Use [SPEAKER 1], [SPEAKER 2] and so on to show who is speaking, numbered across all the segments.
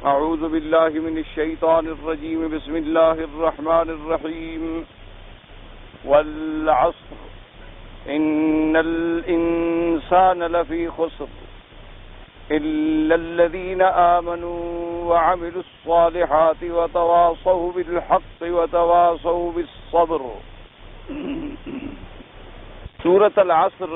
[SPEAKER 1] اعوذ باللہ من الشیطان الرجیم بسم اللہ الرحمن الرحیم والعصر ان الانسان لفی خسر الا الذین آمنوا وعملوا الصالحات وتواصوا بالحق وتواصوا بالصبر۔ سورۃ العصر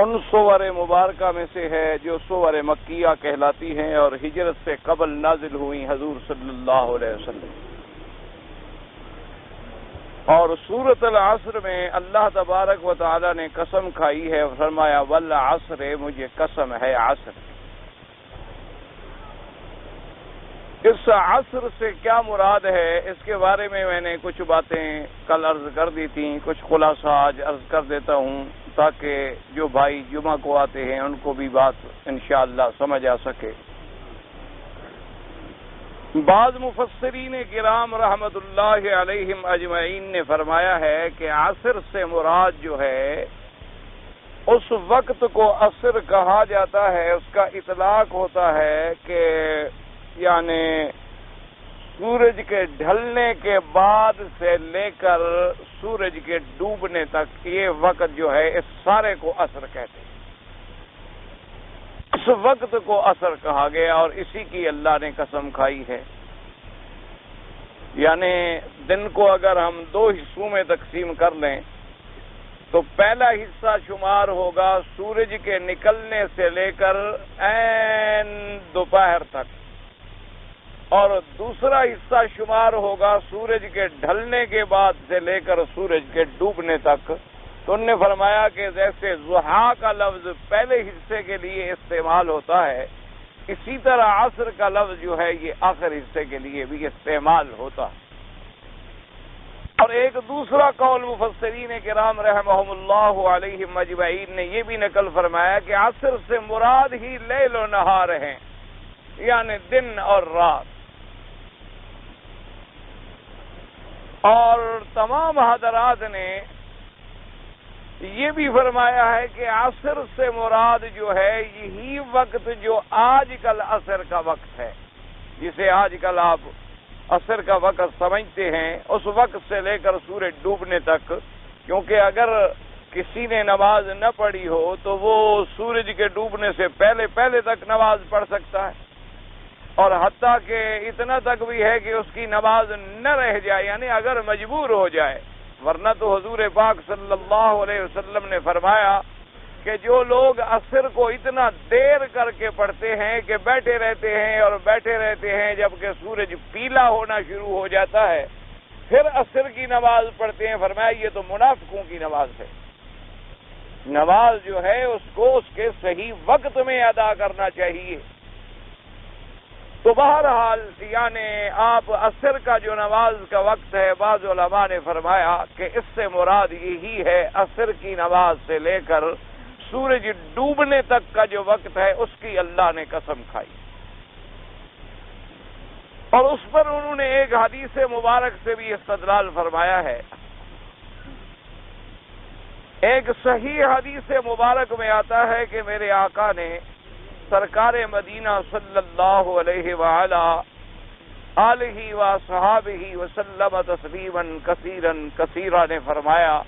[SPEAKER 1] ان سور مبارکہ میں سے ہے جو سور مکیہ کہلاتی ہیں اور ہجرت سے قبل نازل ہوئی حضور صلی اللہ علیہ وسلم۔ اور سورۃ العصر میں اللہ تبارک و تعالی نے قسم کھائی ہے، فرمایا والعصر، مجھے قسم ہے عصر۔ اس عصر سے کیا مراد ہے، اس کے بارے میں نے کچھ باتیں کل عرض کر دی تھیں، کچھ خلاصہ آج عرض کر دیتا ہوں تاکہ جو بھائی جمعہ کو آتے ہیں ان کو بھی بات انشاءاللہ سمجھ آ سکے۔ بعض مفسرین کرام رحمت اللہ علیہم اجمعین نے فرمایا ہے کہ عصر سے مراد جو ہے اس وقت کو عصر کہا جاتا ہے، اس کا اطلاق ہوتا ہے کہ یعنی سورج کے ڈھلنے کے بعد سے لے کر سورج کے ڈوبنے تک یہ وقت جو ہے اس سارے کو عصر کہتے ہیں۔ اس وقت کو عصر کہا گیا اور اسی کی اللہ نے قسم کھائی ہے۔ یعنی دن کو اگر ہم دو حصوں میں تقسیم کر لیں تو پہلا حصہ شمار ہوگا سورج کے نکلنے سے لے کر عین دوپہر تک، اور دوسرا حصہ شمار ہوگا سورج کے ڈھلنے کے بعد سے لے کر سورج کے ڈوبنے تک۔ تو انہوں نے فرمایا کہ جیسے ضحیٰ کا لفظ پہلے حصے کے لیے استعمال ہوتا ہے، اسی طرح عصر کا لفظ جو ہے یہ آخر حصے کے لیے بھی استعمال ہوتا ہے۔ اور ایک دوسرا قول مفسرین کرام رحمہم اللہ علیہم اجمعین نے یہ بھی نقل فرمایا کہ عصر سے مراد ہی لیل و نہار ہیں، یعنی دن اور رات۔ اور تمام حضرات نے یہ بھی فرمایا ہے کہ عصر سے مراد جو ہے یہی وقت جو آج کل عصر کا وقت ہے، جسے آج کل آپ عصر کا وقت سمجھتے ہیں، اس وقت سے لے کر سورج ڈوبنے تک، کیونکہ اگر کسی نے نماز نہ پڑھی ہو تو وہ سورج کے ڈوبنے سے پہلے تک نماز پڑھ سکتا ہے، اور حتیٰ کہ اتنا تک بھی ہے کہ اس کی نماز نہ رہ جائے، یعنی اگر مجبور ہو جائے۔ ورنہ تو حضور پاک صلی اللہ علیہ وسلم نے فرمایا کہ جو لوگ عصر کو اتنا دیر کر کے پڑھتے ہیں کہ بیٹھے رہتے ہیں جبکہ سورج پیلا ہونا شروع ہو جاتا ہے پھر عصر کی نماز پڑھتے ہیں، فرمایا یہ تو منافقوں کی نماز ہے۔ نماز جو ہے اس کو اس کے صحیح وقت میں ادا کرنا چاہیے۔ تو بہرحال یعنی آپ عصر کا جو نماز کا وقت ہے، بعض علماء نے فرمایا کہ اس سے مراد یہی ہے عصر کی نماز سے لے کر سورج ڈوبنے تک کا جو وقت ہے اس کی اللہ نے قسم کھائی۔ اور اس پر انہوں نے ایک حدیث مبارک سے بھی استدلال فرمایا ہے۔ ایک صحیح حدیث مبارک میں آتا ہے کہ میرے آقا نے سرکار مدینہ صلی اللہ علیہ وآلہ آلہ وصحابہ وسلم تسلیما کثیرا کثیرا نے فرمایا،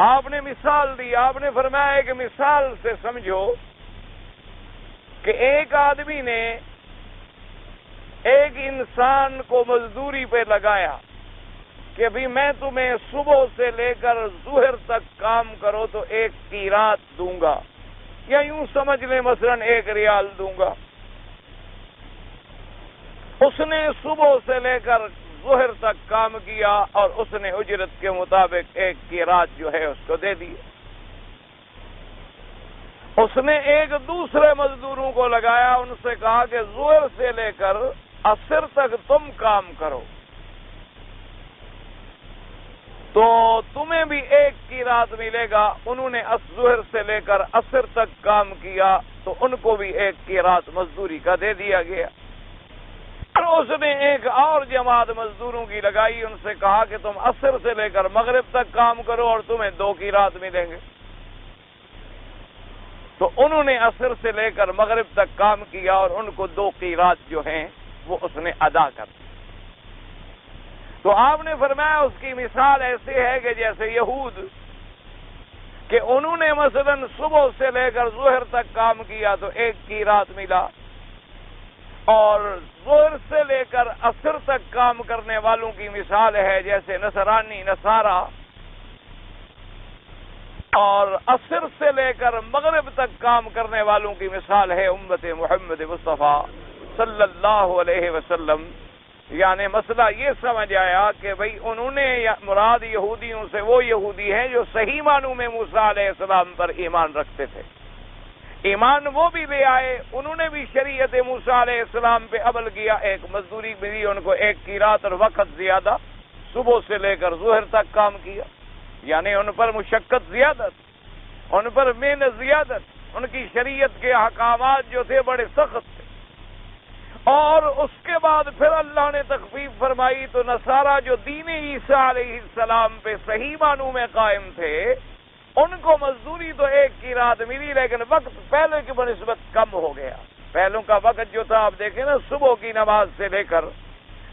[SPEAKER 1] آپ نے مثال دی، آپ نے فرمایا کہ مثال سے سمجھو کہ ایک آدمی نے ایک انسان کو مزدوری پہ لگایا کہ ابھی میں تمہیں صبح سے لے کر ظہر تک کام کرو تو 1 قیراط دوں گا، یا یوں سمجھ لیں مثلا 1 ریال دوں گا۔ اس نے صبح سے لے کر ظہر تک کام کیا اور اس نے اجرت کے مطابق 1 قیراط جو ہے اس کو دے دی۔ اس نے ایک دوسرے مزدوروں کو لگایا، ان سے کہا کہ ظہر سے لے کر عصر تک تم کام کرو تو تمہیں بھی 1 قیراط ملے گا۔ انہوں نے ظہر سے لے کر عصر تک کام کیا تو ان کو بھی 1 قیراط مزدوری کا دے دیا گیا۔ اور اس نے ایک اور جماعت مزدوروں کی لگائی، ان سے کہا کہ تم عصر سے لے کر مغرب تک کام کرو اور تمہیں 2 قیراط ملیں گے۔ تو انہوں نے عصر سے لے کر مغرب تک کام کیا اور ان کو 2 قیرات جو ہیں وہ اس نے ادا کر دی۔ تو آپ نے فرمایا اس کی مثال ایسی ہے کہ جیسے یہود کہ انہوں نے مثلا صبح سے لے کر ظہر تک کام کیا تو 1 قیرات ملا، اور ظہر سے لے کر عصر تک کام کرنے والوں کی مثال ہے جیسے نصارہ، اور عصر سے لے کر مغرب تک کام کرنے والوں کی مثال ہے امت محمد مصطفیٰ صلی اللہ علیہ وسلم۔ یعنی مسئلہ یہ سمجھ آیا کہ بھئی انہوں نے مراد یہودیوں سے وہ یہودی ہیں جو صحیح معنوں میں موسیٰ علیہ السلام پر ایمان رکھتے تھے، ایمان وہ بھی لے آئے، انہوں نے بھی شریعت موسیٰ علیہ السلام پہ عمل کیا، ایک مزدوری ملی ان کو 1 قیرات اور وقت زیادہ، صبح سے لے کر ظہر تک کام کیا، یعنی ان پر مشقت زیادت، ان پر محنت زیادت، ان کی شریعت کے احکامات جو تھے بڑے سخت تھے۔ اور اس کے بعد پھر اللہ نے تخفیف فرمائی تو نصارہ جو دین عیسیٰ علیہ السلام پہ صحیح معنوں میں قائم تھے ان کو مزدوری تو 1 قیرات ملی، لیکن وقت پہلے کی بنسبت کم ہو گیا۔ پہلوں کا وقت جو تھا آپ دیکھیں نا، صبح کی نماز سے لے کر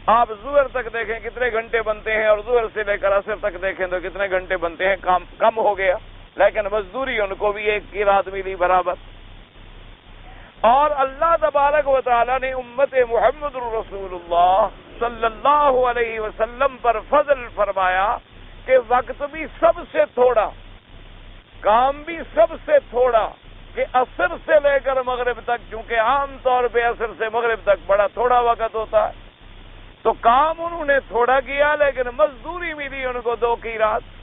[SPEAKER 1] آپ ظہر تک دیکھیں کتنے گھنٹے بنتے ہیں، اور ظہر سے لے کر عصر تک دیکھیں تو کتنے گھنٹے بنتے ہیں، کام کم ہو گیا، لیکن مزدوری ان کو بھی 1 قیرات ملی برابر۔ اور اللہ تبارک و تعالی نے امت محمد الرسول اللہ صلی اللہ علیہ وسلم پر فضل فرمایا کہ وقت بھی سب سے تھوڑا، کام بھی سب سے تھوڑا، کہ عصر سے لے کر مغرب تک، چونکہ عام طور پہ عصر سے مغرب تک بڑا تھوڑا وقت ہوتا ہے، تو کام انہوں نے تھوڑا کیا لیکن مزدوری ملی ان کو 2 قیرات۔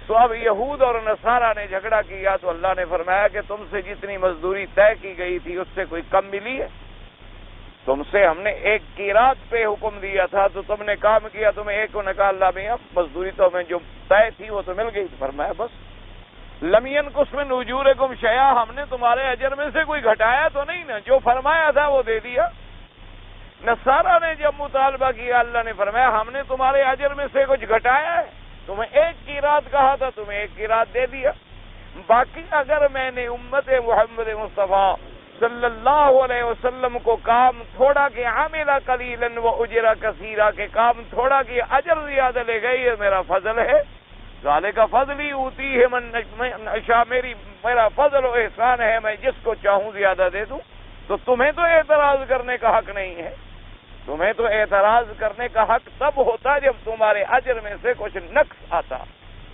[SPEAKER 1] تو اب یہود اور نصارہ نے جھگڑا کیا تو اللہ نے فرمایا کہ تم سے جتنی مزدوری طے کی گئی تھی اس سے کوئی کم ملی ہے؟ تم سے ہم نے 1 قیرات پہ حکم دیا تھا تو تم نے کام کیا، تمہیں 1 کو نکالا بھی، اب مزدوری تو ہمیں جو طے تھی وہ تو مل گئی۔ فرمایا بس لم ينقص من اجورکم شیئا، ہم نے تمہارے اجر میں سے کوئی گھٹایا تو نہیں نا، جو فرمایا تھا وہ دے دیا۔ نصارہ نے جب مطالبہ کیا اللہ نے فرمایا ہم نے تمہارے اجر میں سے کچھ گھٹایا ہے، تمہیں 1 قیرات کہا تھا تمہیں 1 قیرات دے دیا، باقی اگر میں نے امت محمد مصطفیٰ صلی اللہ علیہ وسلم کو کام تھوڑا کہ عامل قلیلا و اجر کثیرا، کہ کام تھوڑا کہ اجر زیادہ لے گئی، یہ میرا فضل ہے، ذالک فضلی اوتی ہے من اشاء، میرا فضل و احسان ہے، میں جس کو چاہوں زیادہ دے دوں۔ تو تمہیں تو اعتراض کرنے کا حق نہیں ہے، تمہیں تو اعتراض کرنے کا حق تب ہوتا جب تمہارے اجر میں سے کچھ نقص آتا،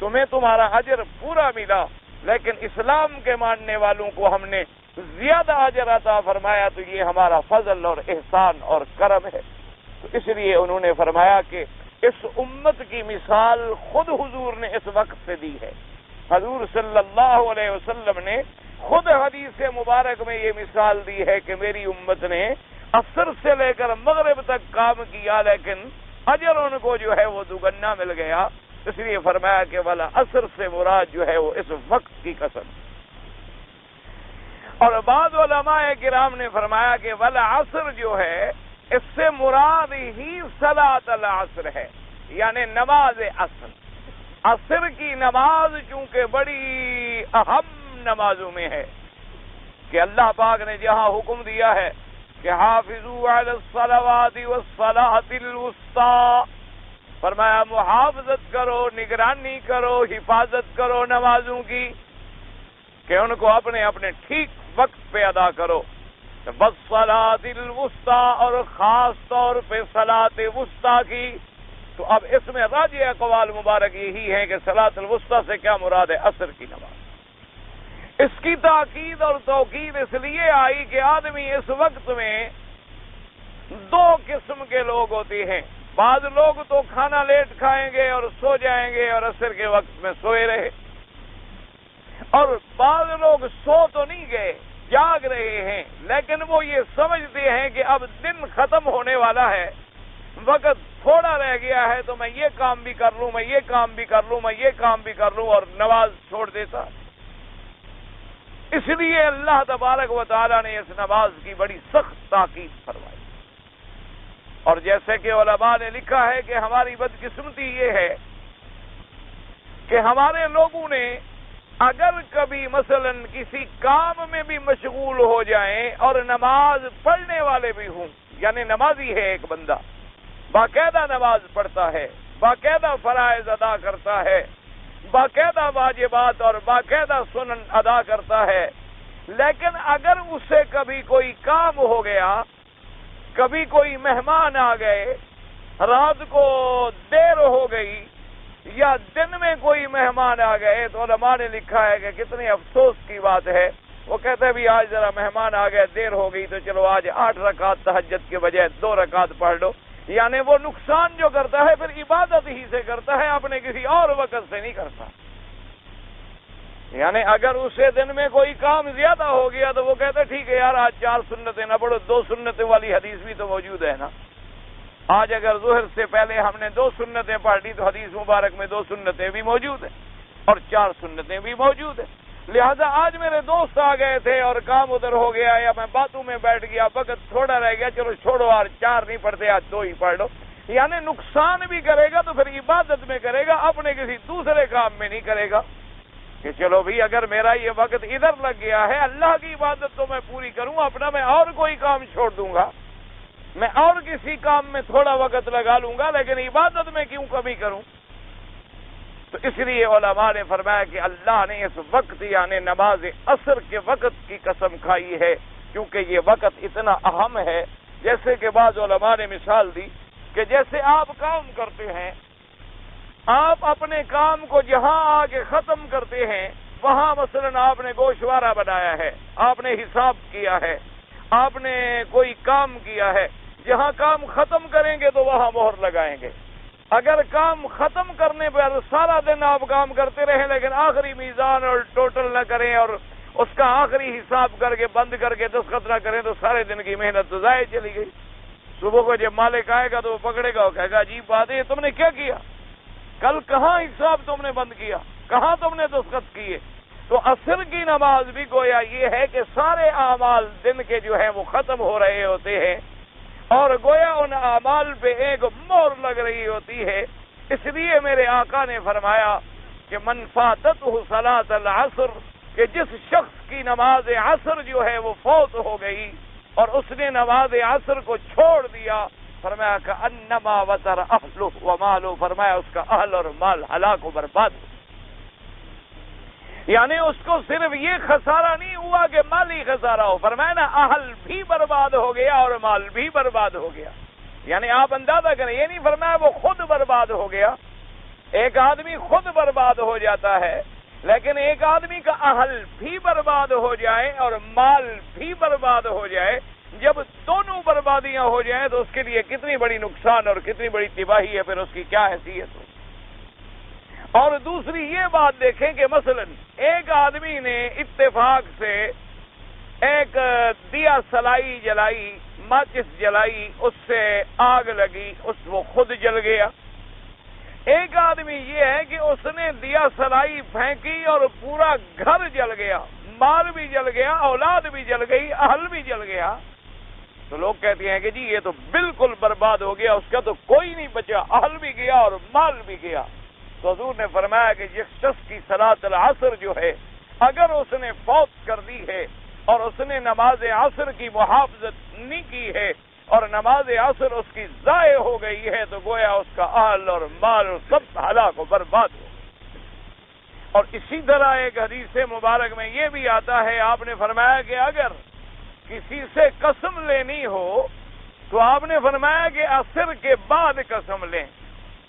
[SPEAKER 1] تمہیں تمہارا اجر پورا ملا، لیکن اسلام کے ماننے والوں کو ہم نے زیادہ اجر عطا فرمایا تو یہ ہمارا فضل اور احسان اور کرم ہے۔ تو اس لیے انہوں نے فرمایا کہ اس امت کی مثال خود حضور نے اس وقت سے دی ہے، حضور صلی اللہ علیہ وسلم نے خود حدیث مبارک میں یہ مثال دی ہے کہ میری امت نے عصر سے لے کر مغرب تک کام کیا لیکن اجر ان کو جو ہے وہ دوگنا مل گیا، اس لیے فرمایا کہ والا عصر سے مراد جو ہے وہ اس وقت کی قسم۔ اور بعض علماء کرام نے فرمایا کہ والا عصر جو ہے اس سے مراد ہی صلاۃ العصر ہے، یعنی نماز عصر۔ عصر کی نماز چونکہ بڑی اہم نمازوں میں ہے کہ اللہ پاک نے جہاں حکم دیا ہے کہ حافظوا علی الصلوات والصلاۃ الوسطی، فرمایا محافظت کرو، نگرانی کرو، حفاظت کرو نمازوں کی، کہ ان کو اپنے اپنے ٹھیک وقت پہ ادا کرو۔ والصلاۃ الوسطی، اور خاص طور پہ صلاۃ وسطی کی۔ تو اب اس میں راجح اقوال مبارک یہی ہے کہ صلاۃ الوسطی سے کیا مراد ہے؟ عصر کی نماز۔ اس کی تاکید اور توقید اس لیے آئی کہ آدمی اس وقت میں 2 قسم کے لوگ ہوتے ہیں، بعض لوگ تو کھانا لیٹ کھائیں گے اور سو جائیں گے اور عصر کے وقت میں سوئے رہے، اور بعض لوگ سو تو نہیں گئے، جاگ رہے ہیں، لیکن وہ یہ سمجھتے ہیں کہ اب دن ختم ہونے والا ہے، وقت تھوڑا رہ گیا ہے تو میں یہ کام بھی کر لوں، میں یہ کام بھی کر لوں، میں یہ کام بھی کر لوں، اور نماز چھوڑ دیتا۔ اس لیے اللہ تبارک و تعالی نے اس نماز کی بڑی سخت تاکید فرمائی۔ اور جیسے کہ علماء نے لکھا ہے کہ ہماری بدقسمتی یہ ہے کہ ہمارے لوگوں نے اگر کبھی مثلا کسی کام میں بھی مشغول ہو جائیں اور نماز پڑھنے والے بھی ہوں، یعنی نمازی ہے ایک بندہ، باقاعدہ نماز پڑھتا ہے، باقاعدہ فرائض ادا کرتا ہے، باقاعدہ واجبات اور باقاعدہ سنن ادا کرتا ہے، لیکن اگر اس سے کبھی کوئی کام ہو گیا، کبھی کوئی مہمان آ گئے، رات کو دیر ہو گئی یا دن میں کوئی مہمان آ گئے، تو علماء نے لکھا ہے کہ کتنی افسوس کی بات ہے، وہ کہتے ہیں بھی آج ذرا مہمان آ گئے، دیر ہو گئی، تو چلو آج 8 رکعت تہجد کے بجائے 2 رکعت پڑھ لو۔ یعنی وہ نقصان جو کرتا ہے پھر عبادت ہی سے کرتا ہے، اپنے کسی اور وقت سے نہیں کرتا۔ یعنی اگر اسے دن میں کوئی کام زیادہ ہو گیا تو وہ کہتا ہے ٹھیک ہے یار، آج 4 سنتیں نہ پڑھو، 2 سنتیں والی حدیث بھی تو موجود ہے نا۔ آج اگر ظہر سے پہلے ہم نے 2 سنتیں پڑھ لی تو حدیث مبارک میں 2 سنتیں بھی موجود ہیں اور 4 سنتیں بھی موجود ہیں۔ لہذا آج میرے دوست آ گئے تھے اور کام ادھر ہو گیا، یا میں باتوں میں بیٹھ گیا، وقت تھوڑا رہ گیا، چلو چھوڑو یار، 4 نہیں پڑھتے، آج 2 ہی پڑھ لو۔ یعنی نقصان بھی کرے گا تو پھر عبادت میں کرے گا، اپنے کسی دوسرے کام میں نہیں کرے گا کہ چلو بھی اگر میرا یہ وقت ادھر لگ گیا ہے، اللہ کی عبادت تو میں پوری کروں، اپنا میں اور کوئی کام چھوڑ دوں گا، میں اور کسی کام میں تھوڑا وقت لگا لوں گا، لیکن عبادت میں کیوں کمی کروں؟ تو اس لیے علماء نے فرمایا کہ اللہ نے اس وقت یعنی نماز عصر کے وقت کی قسم کھائی ہے، کیونکہ یہ وقت اتنا اہم ہے۔ جیسے کہ بعض علماء نے مثال دی کہ جیسے آپ کام کرتے ہیں، آپ اپنے کام کو جہاں آگے ختم کرتے ہیں، وہاں مثلا آپ نے گوشوارہ بنایا ہے، آپ نے حساب کیا ہے، آپ نے کوئی کام کیا ہے، جہاں کام ختم کریں گے تو وہاں مہر لگائیں گے۔ اگر کام ختم کرنے پر سارا دن آپ کام کرتے رہیں لیکن آخری میزان اور ٹوٹل نہ کریں اور اس کا آخری حساب کر کے بند کر کے دستخط نہ کریں تو سارے دن کی محنت تو ضائع چلی گئی۔ صبح کو جب مالک آئے گا تو وہ پکڑے گا، وہ کہے گا عجیب بات ہے، تم نے کیا کیا؟ کل کہاں حساب تم نے بند کیا؟ کہاں تم نے دستخط کیے؟ تو عصر کی نماز بھی گویا یہ ہے کہ سارے اعمال دن کے جو ہیں وہ ختم ہو رہے ہوتے ہیں اور گویا ان اعمال پہ ایک مہر لگ رہی ہوتی ہے۔ اس لیے میرے آقا نے فرمایا کہ من فاتتہ صلاۃ العصر، کہ جس شخص کی نماز عصر جو ہے وہ فوت ہو گئی اور اس نے نماز عصر کو چھوڑ دیا، فرمایا کہ انما وتر اہلہ ومالہ، فرمایا اس کا اہل اور مال ہلاک و برباد ہو۔ یعنی اس کو صرف یہ خسارہ نہیں ہوا کہ مالی خسارہ ہو، فرمایا نا اہل بھی برباد ہو گیا اور مال بھی برباد ہو گیا۔ یعنی آپ اندازہ کریں، یہ نہیں فرمایا وہ خود برباد ہو گیا، ایک آدمی خود برباد ہو جاتا ہے، لیکن ایک آدمی کا اہل بھی برباد ہو جائے اور مال بھی برباد ہو جائے، جب دونوں بربادیاں ہو جائیں تو اس کے لیے کتنی بڑی نقصان اور کتنی بڑی تباہی ہے، پھر اس کی کیا حیثیت ہو۔ اور دوسری یہ بات دیکھیں کہ مثلا ایک آدمی نے اتفاق سے ایک دیا سلائی جلائی، ماچس جلائی، اس سے آگ لگی، وہ خود جل گیا۔ ایک آدمی یہ ہے کہ اس نے دیا سلائی پھینکی اور پورا گھر جل گیا، مال بھی جل گیا، اولاد بھی جل گئی، اہل بھی جل گیا۔ تو لوگ کہتے ہیں کہ جی یہ تو بالکل برباد ہو گیا، اس کا تو کوئی نہیں بچا، اہل بھی گیا اور مال بھی گیا۔ تو حضور نے فرمایا کہ جس شخص کی صلاۃ العصر جو ہے اگر اس نے فوت کر دی ہے اور اس نے نماز عصر کی محافظت نہیں کی ہے اور نماز عصر اس کی ضائع ہو گئی ہے، تو گویا اس کا اہل اور مال سب ہلاک و برباد ہو۔ اور اسی طرح ایک حدیث مبارک میں یہ بھی آتا ہے، آپ نے فرمایا کہ اگر کسی سے قسم لینی ہو تو آپ نے فرمایا کہ عصر کے بعد قسم لیں،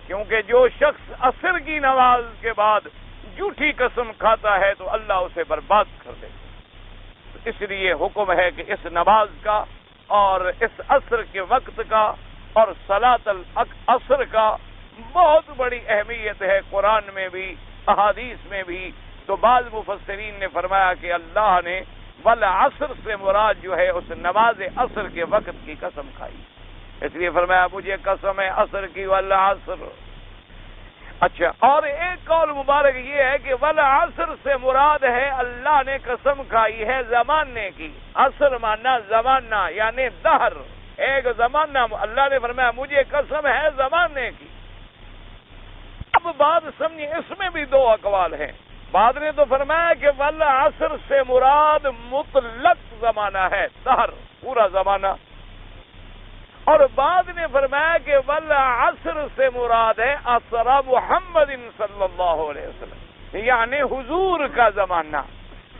[SPEAKER 1] کیونکہ جو شخص عصر کی نماز کے بعد جھوٹی قسم کھاتا ہے تو اللہ اسے برباد کر دے۔ اس لیے حکم ہے کہ اس نماز کا اور اس عصر کے وقت کا اور صلاۃ العصر کا بہت بڑی اہمیت ہے، قرآن میں بھی احادیث میں بھی۔ تو بعض مفسرین نے فرمایا کہ اللہ نے والعصر سے مراد جو ہے اس نماز عصر کے وقت کی قسم کھائی، اس لیے فرمایا مجھے قسم ہے عصر کی والعصر۔ اچھا، اور ایک قول مبارک یہ ہے کہ والعصر سے مراد ہے اللہ نے قسم کھائی ہے زمانے کی، عصر مانا زمانہ یعنی دہر، ایک زمانہ، اللہ نے فرمایا مجھے قسم ہے زمانے کی۔ اب بات سمجھیں، اس میں بھی 2 اقوال ہیں۔ بعد نے تو فرمایا کہ والعصر سے مراد مطلق زمانہ ہے، دہر، پورا زمانہ، اور بعد نے فرمایا کہ والعصر سے مراد ہے عصر محمد صلی اللہ علیہ وسلم، یعنی حضور کا زمانہ،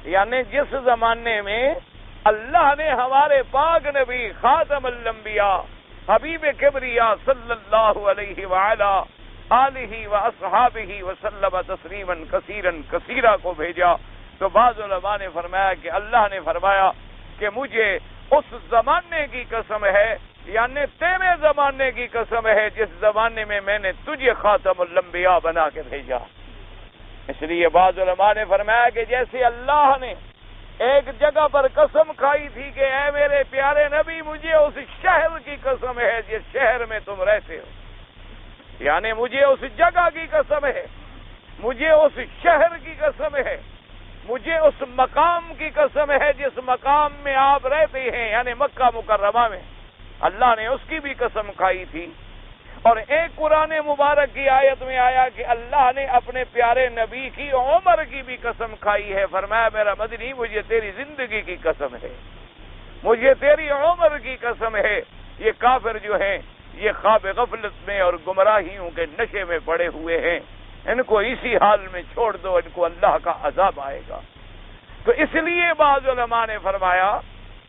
[SPEAKER 1] یعنی جس زمانے میں اللہ نے ہمارے پاک نبی خاتم الانبیاء حبیب کبریا صلی اللہ علیہ وآلہ آلہ و اصحابہ وسلم تسلیما کثیرا کثیرا کو بھیجا، تو بعض علماء نے فرمایا کہ اللہ نے فرمایا کہ مجھے اس زمانے کی قسم ہے، یعنی تیرے زمانے کی قسم ہے جس زمانے میں نے تجھے خاتم الانبیاء بنا کے بھیجا۔ اس لیے بعض علماء نے فرمایا کہ جیسے اللہ نے ایک جگہ پر قسم کھائی تھی کہ اے میرے پیارے نبی مجھے اس شہر کی قسم ہے جس شہر میں تم رہتے ہو، یعنی مجھے اس جگہ کی قسم ہے، مجھے اس شہر کی قسم ہے، مجھے اس مقام کی قسم ہے جس مقام میں آپ رہتے ہیں، یعنی مکہ مکرمہ میں، اللہ نے اس کی بھی قسم کھائی تھی۔ اور ایک قرآن مبارک کی آیت میں آیا کہ اللہ نے اپنے پیارے نبی کی عمر کی بھی قسم کھائی ہے، فرمایا میرا مدنی مجھے تیری زندگی کی قسم ہے، مجھے تیری عمر کی قسم ہے۔ یہ کافر جو ہیں یہ خواب غفلت میں اور گمراہیوں کے نشے میں پڑے ہوئے ہیں، ان کو اسی حال میں چھوڑ دو، ان کو اللہ کا عذاب آئے گا۔ تو اس لیے بعض علماء نے فرمایا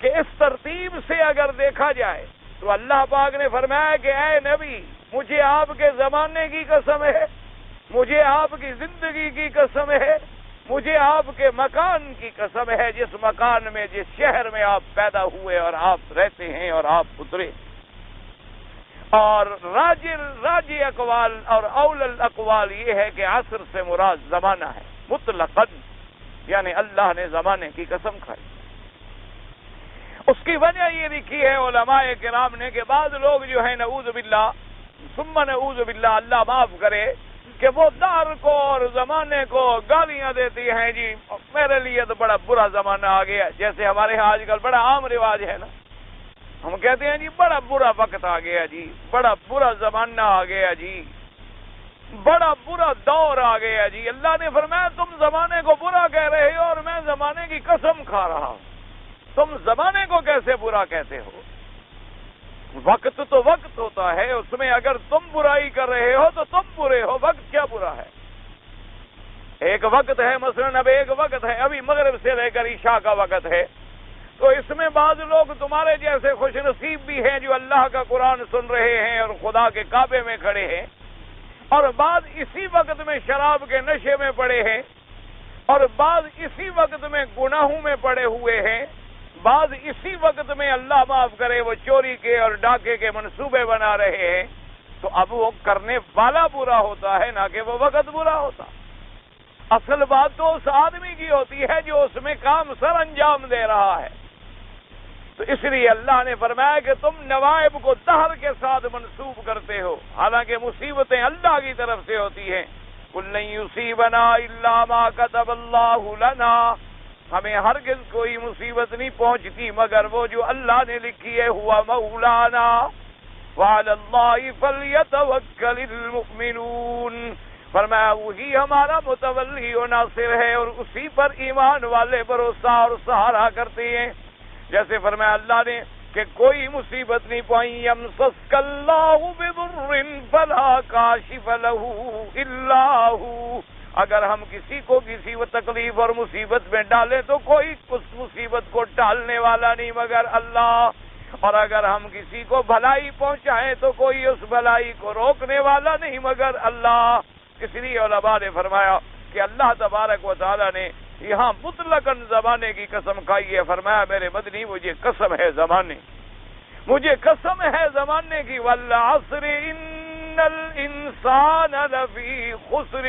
[SPEAKER 1] کہ اس ترتیب سے اگر دیکھا جائے تو اللہ پاک نے فرمایا کہ اے نبی مجھے آپ کے زمانے کی قسم ہے، مجھے آپ کی زندگی کی قسم ہے، مجھے آپ کے مکان کی قسم ہے، جس مکان میں جس شہر میں آپ پیدا ہوئے اور آپ رہتے ہیں اور آپ اترے۔ اور راجی اقوال اور اول الاقوال یہ ہے کہ عصر سے مراد زمانہ ہے مطلقاً، یعنی اللہ نے زمانے کی قسم کھائی۔ اس کی وجہ یہ لکھی ہے علماء کرام نے کہ بعض لوگ جو ہیں نعوذ باللہ ثم نعوذ باللہ اللہ معاف کرے کہ وہ دہر کو اور زمانے کو گالیاں دیتی ہیں، جی میرے لیے تو بڑا برا زمانہ آ گیا، جیسے ہمارے ہاں آج کل بڑا عام رواج ہے نا، ہم کہتے ہیں جی بڑا برا وقت آ گیا، جی بڑا برا زمانہ آ گیا، جی بڑا برا دور آ گیا جی۔ اللہ نے فرمایا تم زمانے کو برا کہہ رہے ہو اور میں زمانے کی قسم کھا رہا ہوں، تم زمانے کو کیسے برا کہتے ہو؟ وقت تو وقت ہوتا ہے، اس میں اگر تم برائی کر رہے ہو تو تم برے ہو، وقت کیا برا ہے؟ ایک وقت ہے، مثلا اب ایک وقت ہے، ابھی مغرب سے لے کر عشاء کا وقت ہے، تو اس میں بعض لوگ تمہارے جیسے خوش نصیب بھی ہیں جو اللہ کا قرآن سن رہے ہیں اور خدا کے کعبے میں کھڑے ہیں، اور بعض اسی وقت میں شراب کے نشے میں پڑے ہیں، اور بعض اسی وقت میں گناہوں میں پڑے ہوئے ہیں، بعض اسی وقت میں اللہ معاف کرے وہ چوری کے اور ڈاکے کے منصوبے بنا رہے ہیں۔ تو اب وہ کرنے والا برا ہوتا ہے نہ کہ وہ وقت برا ہوتا۔ اصل بات تو اس آدمی کی ہوتی ہے جو اس میں کام سر انجام دے رہا ہے۔ تو اس لیے اللہ نے فرمایا کہ تم نوائب کو دہر کے ساتھ منسوب کرتے ہو، حالانکہ مصیبتیں اللہ کی طرف سے ہوتی ہیں۔ قُلْ لَن يُصِيبَنَا إِلَّا مَا كَتَبَ اللَّهُ لَنَا، ہمیں ہرگز کوئی مصیبت نہیں پہنچتی مگر وہ جو اللہ نے لکھی ہے، ہوا مولانا وعلى الله فليتوكل المؤمنون، فرمایا وہی ہمارا متولی و ناصر ہے اور اسی پر ایمان والے بھروسہ اور سہارا کرتے ہیں۔ جیسے فرمایا اللہ نے کہ کوئی مصیبت نہیں پائی، یمسسک اللہ بضر فلا کاشف له الا هو، اگر ہم کسی کو کسی تکلیف اور مصیبت میں ڈالیں تو کوئی اس مصیبت کو ٹالنے والا نہیں مگر اللہ، اور اگر ہم کسی کو بھلائی پہنچائیں تو کوئی اس بھلائی کو روکنے والا نہیں مگر اللہ۔ اس لیے علماء نے فرمایا کہ اللہ تبارک و تعالی نے یہاں مطلقاً زمانے کی قسم کھائی ہے، فرمایا میرے مدنی مجھے قسم ہے زمانے، مجھے قسم ہے زمانے کی، والعصر ان الانسان لفی خسر،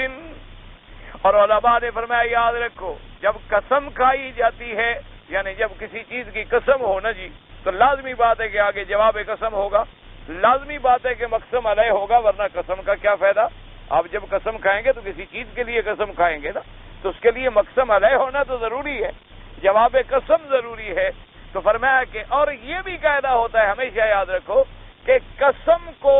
[SPEAKER 1] اور علماء نے فرمایا یاد رکھو جب قسم کھائی جاتی ہے، یعنی جب کسی چیز کی قسم ہو نا جی، تو لازمی بات ہے کہ آگے جواب قسم ہوگا، لازمی بات ہے کہ مقسم علیہ ہوگا، ورنہ قسم کا کیا فائدہ؟ آپ جب قسم کھائیں گے تو کسی چیز کے لیے قسم کھائیں گے نا، تو اس کے لیے مقسم علیہ ہونا تو ضروری ہے، جواب قسم ضروری ہے۔ تو فرمایا کہ اور یہ بھی قاعدہ ہوتا ہے، ہمیشہ یاد رکھو کہ قسم کو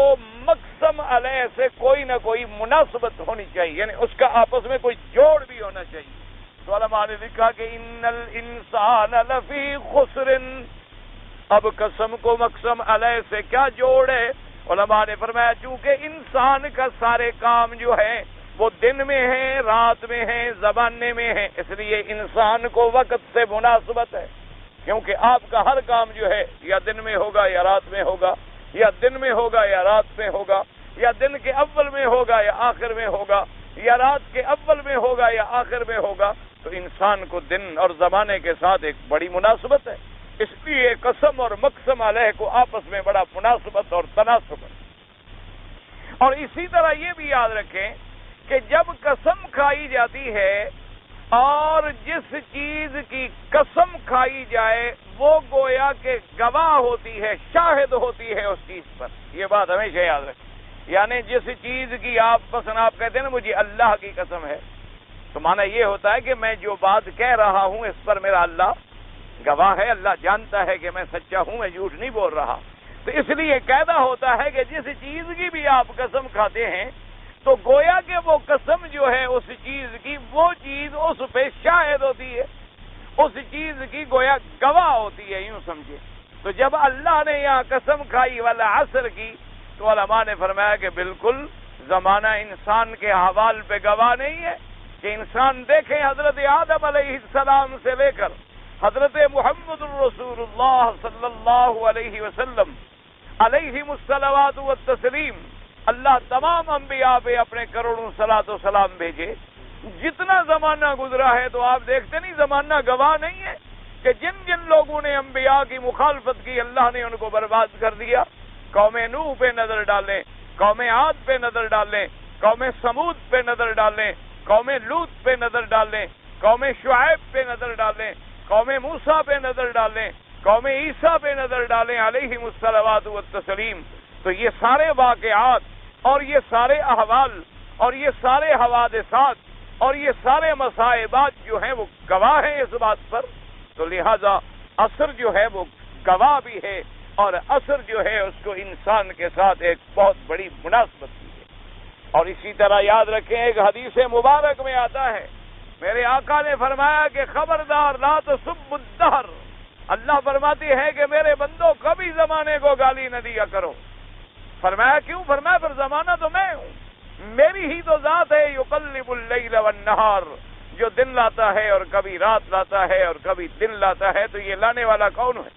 [SPEAKER 1] مقسم علیہ سے کوئی نہ کوئی مناسبت ہونی چاہیے، یعنی اس کا آپس میں کوئی جوڑ بھی ہونا چاہیے۔ تو علماء نے لکھا کہ ان الانسان لفی خسر، اب قسم کو مقسم علیہ سے کیا جوڑ ہے؟ علماء نے فرمایا چونکہ انسان کا سارے کام جو ہے وہ دن میں ہے، رات میں ہے، زمانے میں ہے، اس لیے انسان کو وقت سے مناسبت ہے، کیونکہ آپ کا ہر کام جو ہے یا دن میں ہوگا یا رات میں ہوگا، یا دن میں ہوگا یا رات میں ہوگا، یا دن کے اول میں ہوگا یا آخر میں ہوگا، یا رات کے اول میں ہوگا یا آخر میں ہوگا۔ تو انسان کو دن اور زمانے کے ساتھ ایک بڑی مناسبت ہے، اس لیے قسم اور مقسم علیہ کو آپس میں بڑا مناسبت اور تناسب ہے۔ اور اسی طرح یہ بھی یاد رکھیں کہ جب قسم کھائی جاتی ہے اور جس چیز کی قسم کھائی جائے وہ گویا کہ گواہ ہوتی ہے، شاہد ہوتی ہے اس چیز پر، یہ بات ہمیشہ یاد رکھیں۔ یعنی جس چیز کی آپ کہتے ہیں نا مجھے اللہ کی قسم ہے، تو معنی یہ ہوتا ہے کہ میں جو بات کہہ رہا ہوں اس پر میرا اللہ گواہ ہے، اللہ جانتا ہے کہ میں سچا ہوں، میں جھوٹ نہیں بول رہا۔ تو اس لیے قاعدہ ہوتا ہے کہ جس چیز کی بھی آپ قسم کھاتے ہیں تو گویا کہ وہ قسم جو ہے اس چیز کی، وہ چیز اس پہ شاہد ہوتی ہے، اس چیز کی گویا گواہ ہوتی ہے، یوں سمجھے۔ تو جب اللہ نے یہاں قسم کھائی والعصر کی تو علماء نے فرمایا کہ بالکل زمانہ انسان کے احوال پہ گواہ نہیں ہے، کہ انسان دیکھیں حضرت آدم علیہ السلام سے لے کر حضرت محمد الرسول اللہ صلی اللہ علیہ وسلم علیہم الصلوات والتسلیم، اللہ تمام انبیاء پہ اپنے کروڑوں صلاۃ و سلام بھیجے، جتنا زمانہ گزرا ہے تو آپ دیکھتے نہیں زمانہ گواہ نہیں ہے کہ جن جن لوگوں نے انبیاء کی مخالفت کی اللہ نے ان کو برباد کر دیا۔ قوم نوح پہ نظر ڈالیں، قوم عاد پہ نظر ڈالیں، قوم سمود پہ نظر ڈالیں، قوم لوط پہ نظر ڈالیں، قوم شعیب پہ نظر ڈالیں، قوم موسیٰ پہ نظر ڈالیں، قوم عیسیٰ پہ نظر ڈالیں علیہم الصلوات والتسلیم۔ تو یہ سارے واقعات اور یہ سارے احوال اور یہ سارے حوادثات اور یہ سارے مصائبات جو ہیں وہ گواہ ہیں اس بات پر۔ تو لہذا عصر جو ہے وہ گواہ بھی ہے، اور عصر جو ہے اس کو انسان کے ساتھ ایک بہت بڑی مناسبت بھی ہے۔ اور اسی طرح یاد رکھیں ایک حدیث مبارک میں آتا ہے، میرے آقا نے فرمایا کہ خبردار لا تسبوا الدہر، اللہ فرماتی ہے کہ میرے بندوں کبھی زمانے کو گالی نہ دیا کرو۔ فرمایا کیوں؟ فرمایا پھر زمانہ تو میں ہوں، میری ہی تو ذات ہے، یقلب اللیل والنہار، جو دن لاتا ہے اور کبھی رات لاتا ہے اور کبھی دن لاتا ہے، تو یہ لانے والا کون ہے؟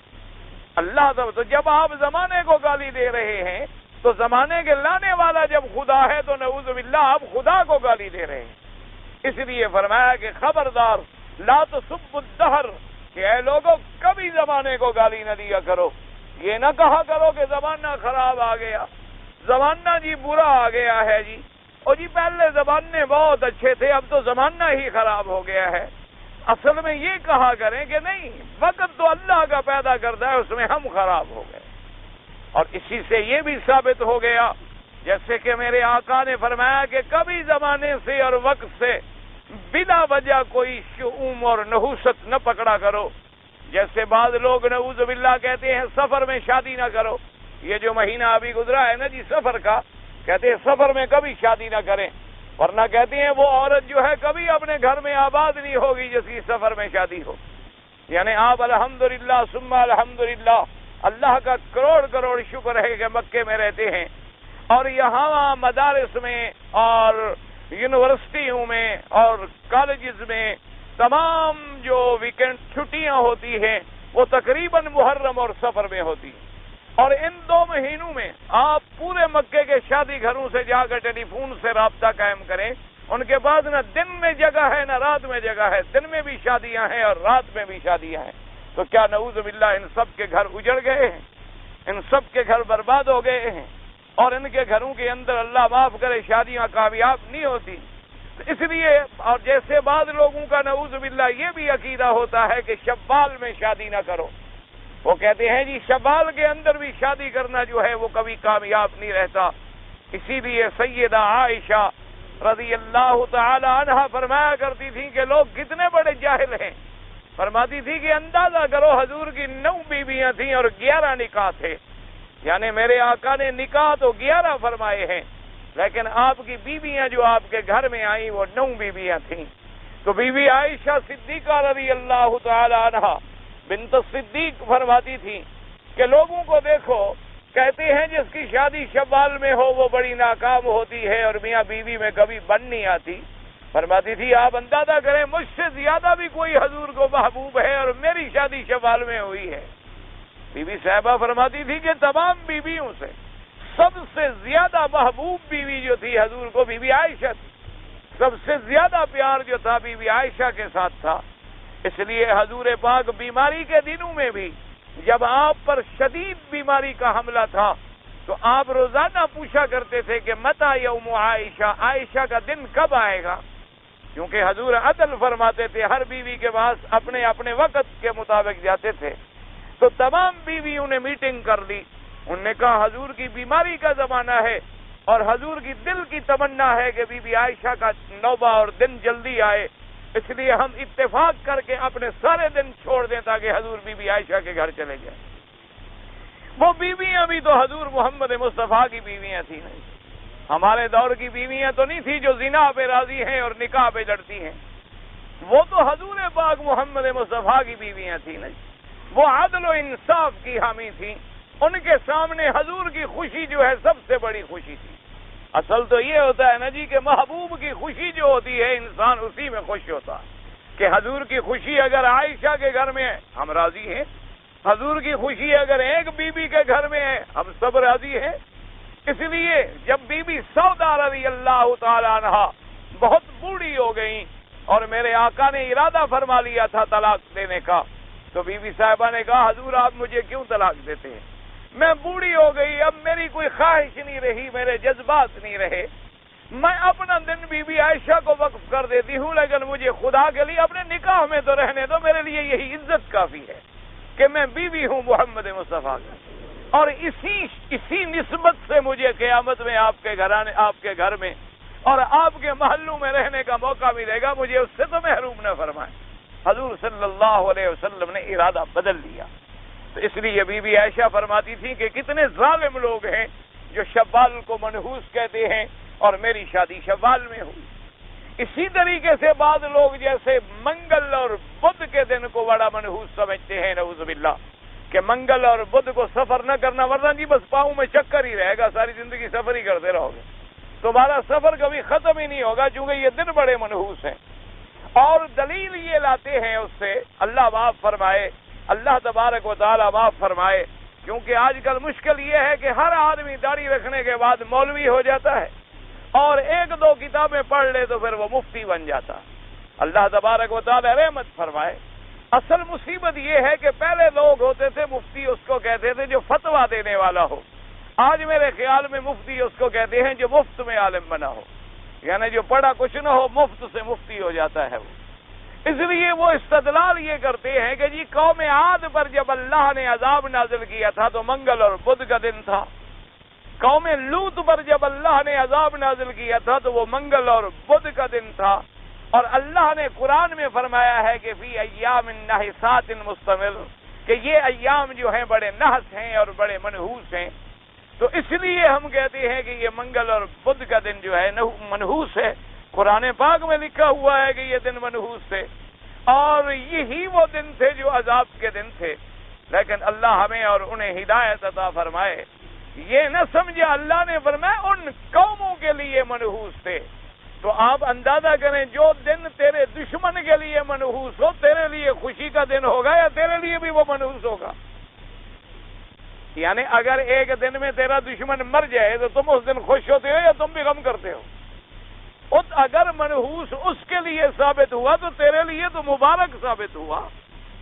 [SPEAKER 1] اللہ۔ تو جب آپ زمانے کو گالی دے رہے ہیں تو زمانے کے لانے والا جب خدا ہے تو نعوذ باللہ آپ خدا کو گالی دے رہے ہیں۔ اس لیے فرمایا کہ خبردار لا تسبوا الدہر، کہ اے لوگوں کبھی زمانے کو گالی نہ دیا کرو۔ یہ نہ کہا کرو کہ زمانہ خراب آ گیا، زمانہ جی برا آ گیا ہے جی، اور جی پہلے زمانے بہت اچھے تھے اب تو زمانہ ہی خراب ہو گیا ہے۔ اصل میں یہ کہا کریں کہ نہیں، وقت تو اللہ کا پیدا کرتا ہے، اس میں ہم خراب ہو گئے۔ اور اسی سے یہ بھی ثابت ہو گیا، جیسے کہ میرے آقا نے فرمایا کہ کبھی زمانے سے اور وقت سے بلا وجہ کوئی شؤم اور نحوست نہ پکڑا کرو۔ جیسے بعض لوگ نعوذ باللہ کہتے ہیں سفر میں شادی نہ کرو، یہ جو مہینہ ابھی گزرا ہے نا جی سفر کا، کہتے ہیں سفر میں کبھی شادی نہ کریں، ورنہ کہتے ہیں وہ عورت جو ہے کبھی اپنے گھر میں آباد نہیں ہوگی جس کی سفر میں شادی ہو۔ یعنی آپ الحمدللہ ثم الحمدللہ، اللہ کا کروڑ کروڑ شکر ہے کہ مکے میں رہتے ہیں، اور یہاں مدارس میں اور یونیورسٹیوں میں اور کالجز میں تمام جو ویکنڈ چھٹیاں ہوتی ہیں وہ تقریباً محرم اور سفر میں ہوتی ہیں۔ اور ان 2 مہینوں میں آپ پورے مکے کے شادی گھروں سے جا کر ٹیلی فون سے رابطہ قائم کریں، ان کے پاس نہ دن میں جگہ ہے نہ رات میں جگہ ہے، دن میں بھی شادیاں ہیں اور رات میں بھی شادیاں ہیں۔ تو کیا نعوذ باللہ ان سب کے گھر اجڑ گئے ہیں، ان سب کے گھر برباد ہو گئے ہیں، اور ان کے گھروں کے اندر اللہ معاف کرے شادیاں کامیاب نہیں ہوتی۔ اس لیے اور جیسے بعض لوگوں کا نعوذ باللہ یہ بھی عقیدہ ہوتا ہے کہ شوال میں شادی نہ کرو، وہ کہتے ہیں جی شوال کے اندر بھی شادی کرنا جو ہے وہ کبھی کامیاب نہیں رہتا۔ اسی لیے سیدہ عائشہ رضی اللہ تعالی عنہا فرمایا کرتی تھی کہ لوگ کتنے بڑے جاہل ہیں، فرماتی تھی کہ اندازہ کرو حضور کی 9 بیویاں تھیں اور 11 نکاح تھے، یعنی میرے آقا نے نکاح تو 11 فرمائے ہیں، لیکن آپ کی بیویاں جو آپ کے گھر میں آئیں وہ 9 بیویاں تھیں۔ تو بی بی عائشہ صدیقہ رضی اللہ تعالی عنہا بنت صدیق فرماتی تھی کہ لوگوں کو دیکھو، کہتے ہیں جس کی شادی شوال میں ہو وہ بڑی ناکام ہوتی ہے اور میاں بیوی میں کبھی بن نہیں آتی۔ فرماتی تھی آپ اندازہ کریں مجھ سے زیادہ بھی کوئی حضور کو محبوب ہے اور میری شادی شوال میں ہوئی ہے۔ بی بی صاحبہ فرماتی تھی کہ تمام بیویوں سے سب سے زیادہ محبوب بیوی جو تھی حضور کو بی بی عائشہ تھی، سب سے زیادہ پیار جو تھا بی بی عائشہ کے ساتھ تھا۔ اس لیے حضور پاک بیماری کے دنوں میں بھی جب آپ پر شدید بیماری کا حملہ تھا تو آپ روزانہ پوچھا کرتے تھے کہ متی یوم عائشہ، عائشہ کا دن کب آئے گا، کیونکہ حضور عدل فرماتے تھے، ہر بیوی کے پاس اپنے اپنے وقت کے مطابق جاتے تھے۔ تو تمام بیویوں نے میٹنگ کر لی، انہوں نے کہا حضور کی بیماری کا زمانہ ہے اور حضور کی دل کی تمنا ہے کہ بی بی عائشہ کا نوبہ اور دن جلدی آئے، اس لیے ہم اتفاق کر کے اپنے سارے دن چھوڑ دیں تاکہ حضور بی بی عائشہ کے گھر چلے جائیں۔ وہ بیویاں بھی تو حضور محمد مصطفیٰ کی بیویاں تھیں، نہیں ہمارے دور کی بیویاں تو نہیں تھی جو زنا پہ راضی ہیں اور نکاح پہ لڑتی ہیں، وہ تو حضور پاک محمد مصطفیٰ کی بیویاں تھیں، نہیں وہ عدل و انصاف کی حامی تھیں، ان کے سامنے حضور کی خوشی جو ہے سب سے بڑی خوشی تھی۔ اصل تو یہ ہوتا ہے نا جی کہ محبوب کی خوشی جو ہوتی ہے انسان اسی میں خوش ہوتا ہے، کہ حضور کی خوشی اگر عائشہ کے گھر میں ہے ہم راضی ہیں، حضور کی خوشی اگر ایک بی بی کے گھر میں ہے ہم سب راضی ہیں۔ اس لیے جب بی بی سودا رضی اللہ تعالی عنہا بہت بوڑھی ہو گئیں اور میرے آقا نے ارادہ فرما لیا تھا طلاق دینے کا، تو بی بی صاحبہ نے کہا حضور آپ مجھے کیوں طلاق دیتے ہیں، میں بوڑھی ہو گئی، اب میری کوئی خواہش نہیں رہی، میرے جذبات نہیں رہے، میں اپنا دن بی بی عائشہ کو وقف کر دیتی ہوں، لیکن مجھے خدا کے لیے اپنے نکاح میں تو رہنے دو، میرے لیے یہی عزت کافی ہے کہ میں بیوی ہوں محمد مصطفیٰ کا، اور اسی نسبت سے مجھے قیامت میں آپ کے گھر میں اور آپ کے محلوں میں رہنے کا موقع ملے گا، مجھے اس سے تو محروم نہ فرمائیں۔ حضور صلی اللہ علیہ وسلم نے ارادہ بدل لیا۔ تو اس لیے بی بی عائشہ فرماتی تھی کہ کتنے ظالم لوگ ہیں جو شوال کو منحوس کہتے ہیں اور میری شادی شوال میں ہوئی۔ اسی طریقے سے بعض لوگ جیسے منگل اور بدھ کے دن کو بڑا منحوس سمجھتے ہیں، نعوذ باللہ، کہ منگل اور بدھ کو سفر نہ کرنا، ورنہ جی بس پاؤں میں چکر ہی رہے گا، ساری زندگی سفر ہی کرتے رہو گے، تمہارا سفر کبھی ختم ہی نہیں ہوگا، چونکہ یہ دن بڑے منحوس ہیں۔ اور دلیل یہ لاتے ہیں اس سے، اللہ معاف فرمائے، اللہ تبارک و تعالی معاف فرمائے، کیونکہ آج کل مشکل یہ ہے کہ ہر آدمی داڑھی رکھنے کے بعد مولوی ہو جاتا ہے اور ایک دو کتابیں پڑھ لے تو پھر وہ مفتی بن جاتا۔ اللہ تبارک و تعالی رحمت فرمائے۔ اصل مصیبت یہ ہے کہ پہلے لوگ ہوتے تھے مفتی، اس کو کہتے تھے جو فتویٰ دینے والا ہو، آج میرے خیال میں مفتی اس کو کہتے ہیں جو مفت میں عالم بنا ہو، یعنی جو پڑھا کچھ نہ ہو مفت سے مفتی ہو جاتا ہے وہ۔ اس لیے وہ استدلال یہ کرتے ہیں کہ جی قوم عاد پر جب اللہ نے عذاب نازل کیا تھا تو منگل اور بدھ کا دن تھا، قوم لوط پر جب اللہ نے عذاب نازل کیا تھا تو وہ منگل اور بدھ کا دن تھا، اور اللہ نے قرآن میں فرمایا ہے کہ فی ایام نحسات مستمر، کہ یہ ایام جو ہیں بڑے نحس ہیں اور بڑے منحوس ہیں۔ تو اس لیے ہم کہتے ہیں کہ یہ منگل اور بدھ کا دن جو ہے منحوس ہے، قرآن پاک میں لکھا ہوا ہے کہ یہ دن منحوس تھے، اور یہی وہ دن تھے جو عذاب کے دن تھے، لیکن اللہ ہمیں اور انہیں ہدایت عطا فرمائے۔ یہ نہ سمجھا اللہ نے فرمایا ان قوموں کے لیے منحوس تھے، تو آپ اندازہ کریں جو دن تیرے دشمن کے لیے منحوس ہو تیرے لیے خوشی کا دن ہوگا یا تیرے لیے بھی وہ منحوس ہوگا؟ یعنی اگر ایک دن میں تیرا دشمن مر جائے تو تم اس دن خوش ہوتے ہو یا تم بھی غم کرتے ہو؟ اگر منحوس اس کے لیے ثابت ہوا تو تیرے لیے تو مبارک ثابت ہوا۔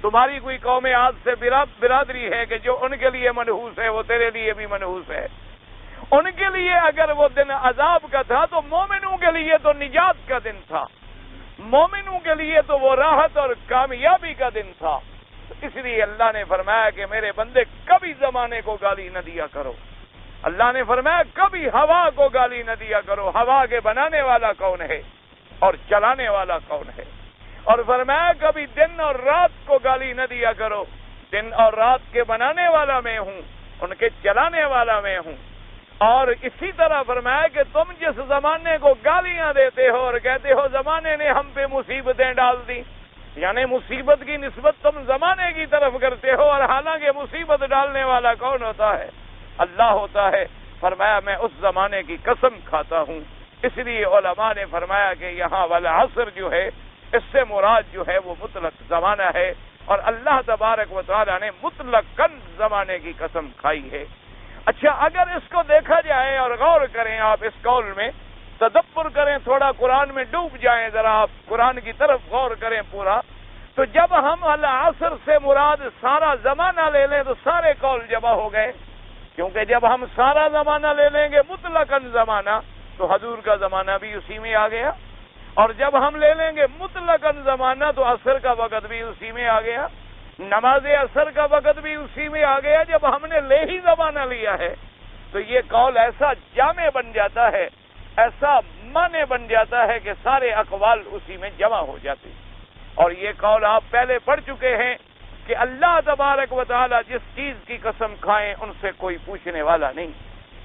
[SPEAKER 1] تمہاری کوئی قوم عاد سے برادری ہے کہ جو ان کے لیے منحوس ہے وہ تیرے لیے بھی منحوس ہے۔ ان کے لیے اگر وہ دن عذاب کا تھا تو مومنوں کے لیے تو نجات کا دن تھا، مومنوں کے لیے تو وہ راحت اور کامیابی کا دن تھا۔ اس لیے اللہ نے فرمایا کہ میرے بندے کبھی زمانے کو گالی نہ دیا کرو، اللہ نے فرمایا کبھی ہوا کو گالی نہ دیا کرو، ہوا کے بنانے والا کون ہے اور چلانے والا کون ہے، اور فرمایا کبھی دن اور رات کو گالی نہ دیا کرو، دن اور رات کے بنانے والا میں ہوں ان کے چلانے والا میں ہوں۔ اور اسی طرح فرمایا کہ تم جس زمانے کو گالیاں دیتے ہو اور کہتے ہو زمانے نے ہم پہ مصیبتیں ڈال دی، یعنی مصیبت کی نسبت تم زمانے کی طرف کرتے ہو، اور حالانکہ مصیبت ڈالنے والا کون ہوتا ہے؟ اللہ ہوتا ہے۔ فرمایا میں اس زمانے کی قسم کھاتا ہوں۔ اس لیے علماء نے فرمایا کہ یہاں والعصر جو ہے اس سے مراد جو ہے وہ مطلق زمانہ ہے، اور اللہ تبارک و تعالی نے مطلقاً زمانے کی قسم کھائی ہے۔ اچھا، اگر اس کو دیکھا جائے اور غور کریں آپ اس قول میں، تدبر کریں، تھوڑا قرآن میں ڈوب جائیں، ذرا آپ قرآن کی طرف غور کریں پورا، تو جب ہم العصر سے مراد سارا زمانہ لے لیں تو سارے قول جمع ہو گئے، کیونکہ جب ہم سارا زمانہ لے لیں گے مطلقاً زمانہ تو حضور کا زمانہ بھی اسی میں آ گیا، اور جب ہم لے لیں گے مطلقاً زمانہ تو عصر کا وقت بھی اسی میں آ گیا، نماز عصر کا وقت بھی اسی میں آ گیا۔ جب ہم نے لے ہی زمانہ لیا ہے تو یہ قول ایسا جامع بن جاتا ہے، ایسا معنی بن جاتا ہے کہ سارے اقوال اسی میں جمع ہو جاتے ہیں۔ اور یہ قول آپ پہلے پڑھ چکے ہیں کہ اللہ تبارک و تعالی جس چیز کی قسم کھائیں ان سے کوئی پوچھنے والا نہیں،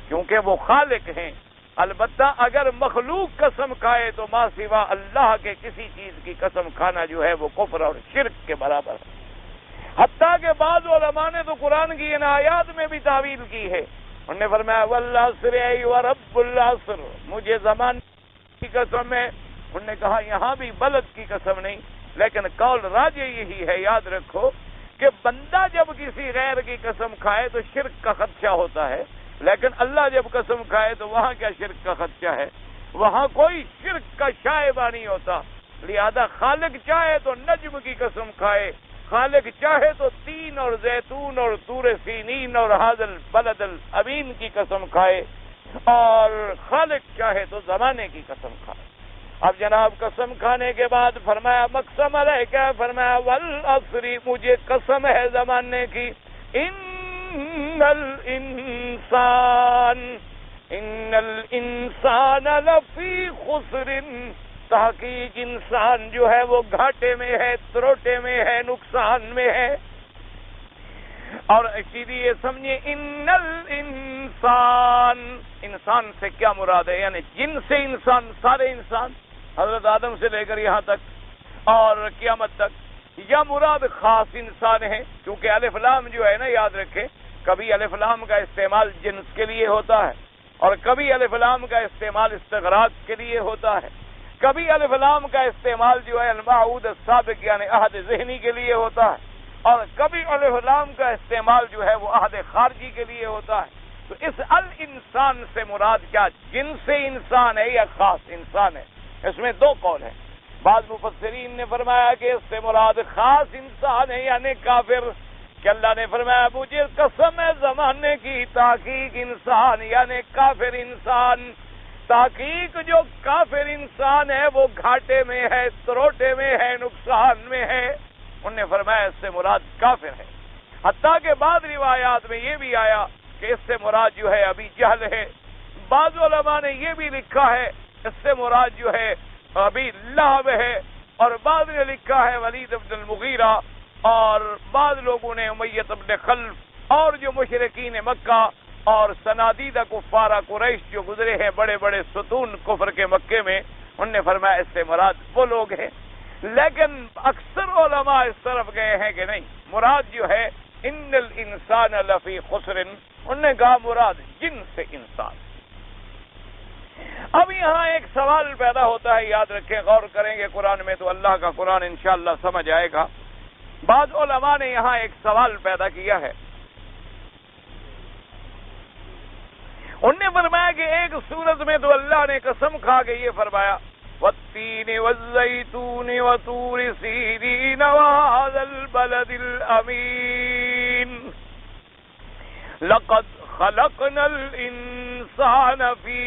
[SPEAKER 1] کیونکہ وہ خالق ہیں۔ البتہ اگر مخلوق قسم کھائے تو ما سوا اللہ کے کسی چیز کی قسم کھانا جو ہے وہ کفر اور شرک کے برابر ہے۔ حتیٰ کہ بعض علماء نے تو قرآن کی ان آیات میں بھی تعویل کی ہے، انہوں نے فرمایا والعصر ورب العصر، مجھے زمان کی قسم ہے۔ انہوں نے کہا یہاں بھی بلد کی قسم نہیں، لیکن قول راجح یہی ہے، یاد رکھو کہ بندہ جب کسی غیر کی قسم کھائے تو شرک کا خدشہ ہوتا ہے، لیکن اللہ جب قسم کھائے تو وہاں کیا شرک کا خدشہ ہے؟ وہاں کوئی شرک کا شائبہ نہیں ہوتا۔ لہذا خالق چاہے تو نجم کی قسم کھائے، خالق چاہے تو تین اور زیتون اور طور سینین اور ھذا البلد الامین کی قسم کھائے، اور خالق چاہے تو زمانے کی قسم کھائے۔ اب جناب قسم کھانے کے بعد فرمایا مقسم علیہ، کیا فرمایا والعصر، مجھے قسم ہے زمانے کی، ان الانسان لفی خسر، تحقیق انسان جو ہے وہ گھاٹے میں ہے، تروٹے میں ہے، نقصان میں ہے۔ اور اسی لیے سمجھے ان الانسان، انسان سے کیا مراد ہے؟ یعنی جن سے انسان، سارے انسان حضرت آدم سے لے کر یہاں تک اور قیامت تک، یا مراد خاص انسان ہے؟ کیونکہ الف لام جو ہے نا، یاد رکھیں کبھی الف لام کا استعمال جنس کے لیے ہوتا ہے، اور کبھی الف لام کا استعمال استغراق کے لیے ہوتا ہے، کبھی الف لام کا استعمال جو ہے المعہود السابق یعنی عہد ذہنی کے لیے ہوتا ہے، اور کبھی الف لام کا استعمال جو ہے وہ عہد خارجی کے لیے ہوتا ہے۔ تو اس الانسان سے مراد کیا جن سے انسان ہے یا خاص انسان ہے؟ اس میں دو قول ہیں۔ بعض مفسرین نے فرمایا کہ اس سے مراد خاص انسان ہے یعنی کافر، کہ اللہ نے فرمایا مجھے قسم ہے زمانے کی، تحقیق انسان یعنی کافر انسان، تحقیق جو کافر انسان ہے وہ گھاٹے میں ہے، تروٹے میں ہے، نقصان میں ہے۔ انہوں نے فرمایا اس سے مراد کافر ہے۔ حتیٰ کہ بعض روایات میں یہ بھی آیا کہ اس سے مراد جو ہے ابھی جہل ہے۔ بعض علماء نے یہ بھی لکھا ہے اس سے مراد جو ہے ابھی لہو ہے، اور بعض نے لکھا ہے ولید بن المغیرہ، اور بعض لوگوں نے امیہ بن خلف، اور جو مشرکین مکہ اور سنادیدہ کفارہ قریش جو گزرے ہیں، بڑے بڑے ستون کفر کے مکے میں، انہوں نے فرمایا اس سے مراد وہ لوگ ہیں۔ لیکن اکثر علماء اس طرف گئے ہیں کہ نہیں، مراد جو ہے ان الانسان لفی خسر، انہوں نے کہا مراد جن سے انسان۔ اب یہاں ایک سوال پیدا ہوتا ہے، یاد رکھیں، غور کریں گے قرآن میں تو اللہ کا قرآن انشاءاللہ سمجھ آئے گا۔ بعض علماء نے یہاں ایک سوال پیدا کیا ہے، انہوں نے فرمایا کہ ایک صورت میں تو اللہ نے قسم کھا کے یہ فرمایا والتین والزیتون وطور سینین وهذا البلد الامین لقد خلقنا الانسان فی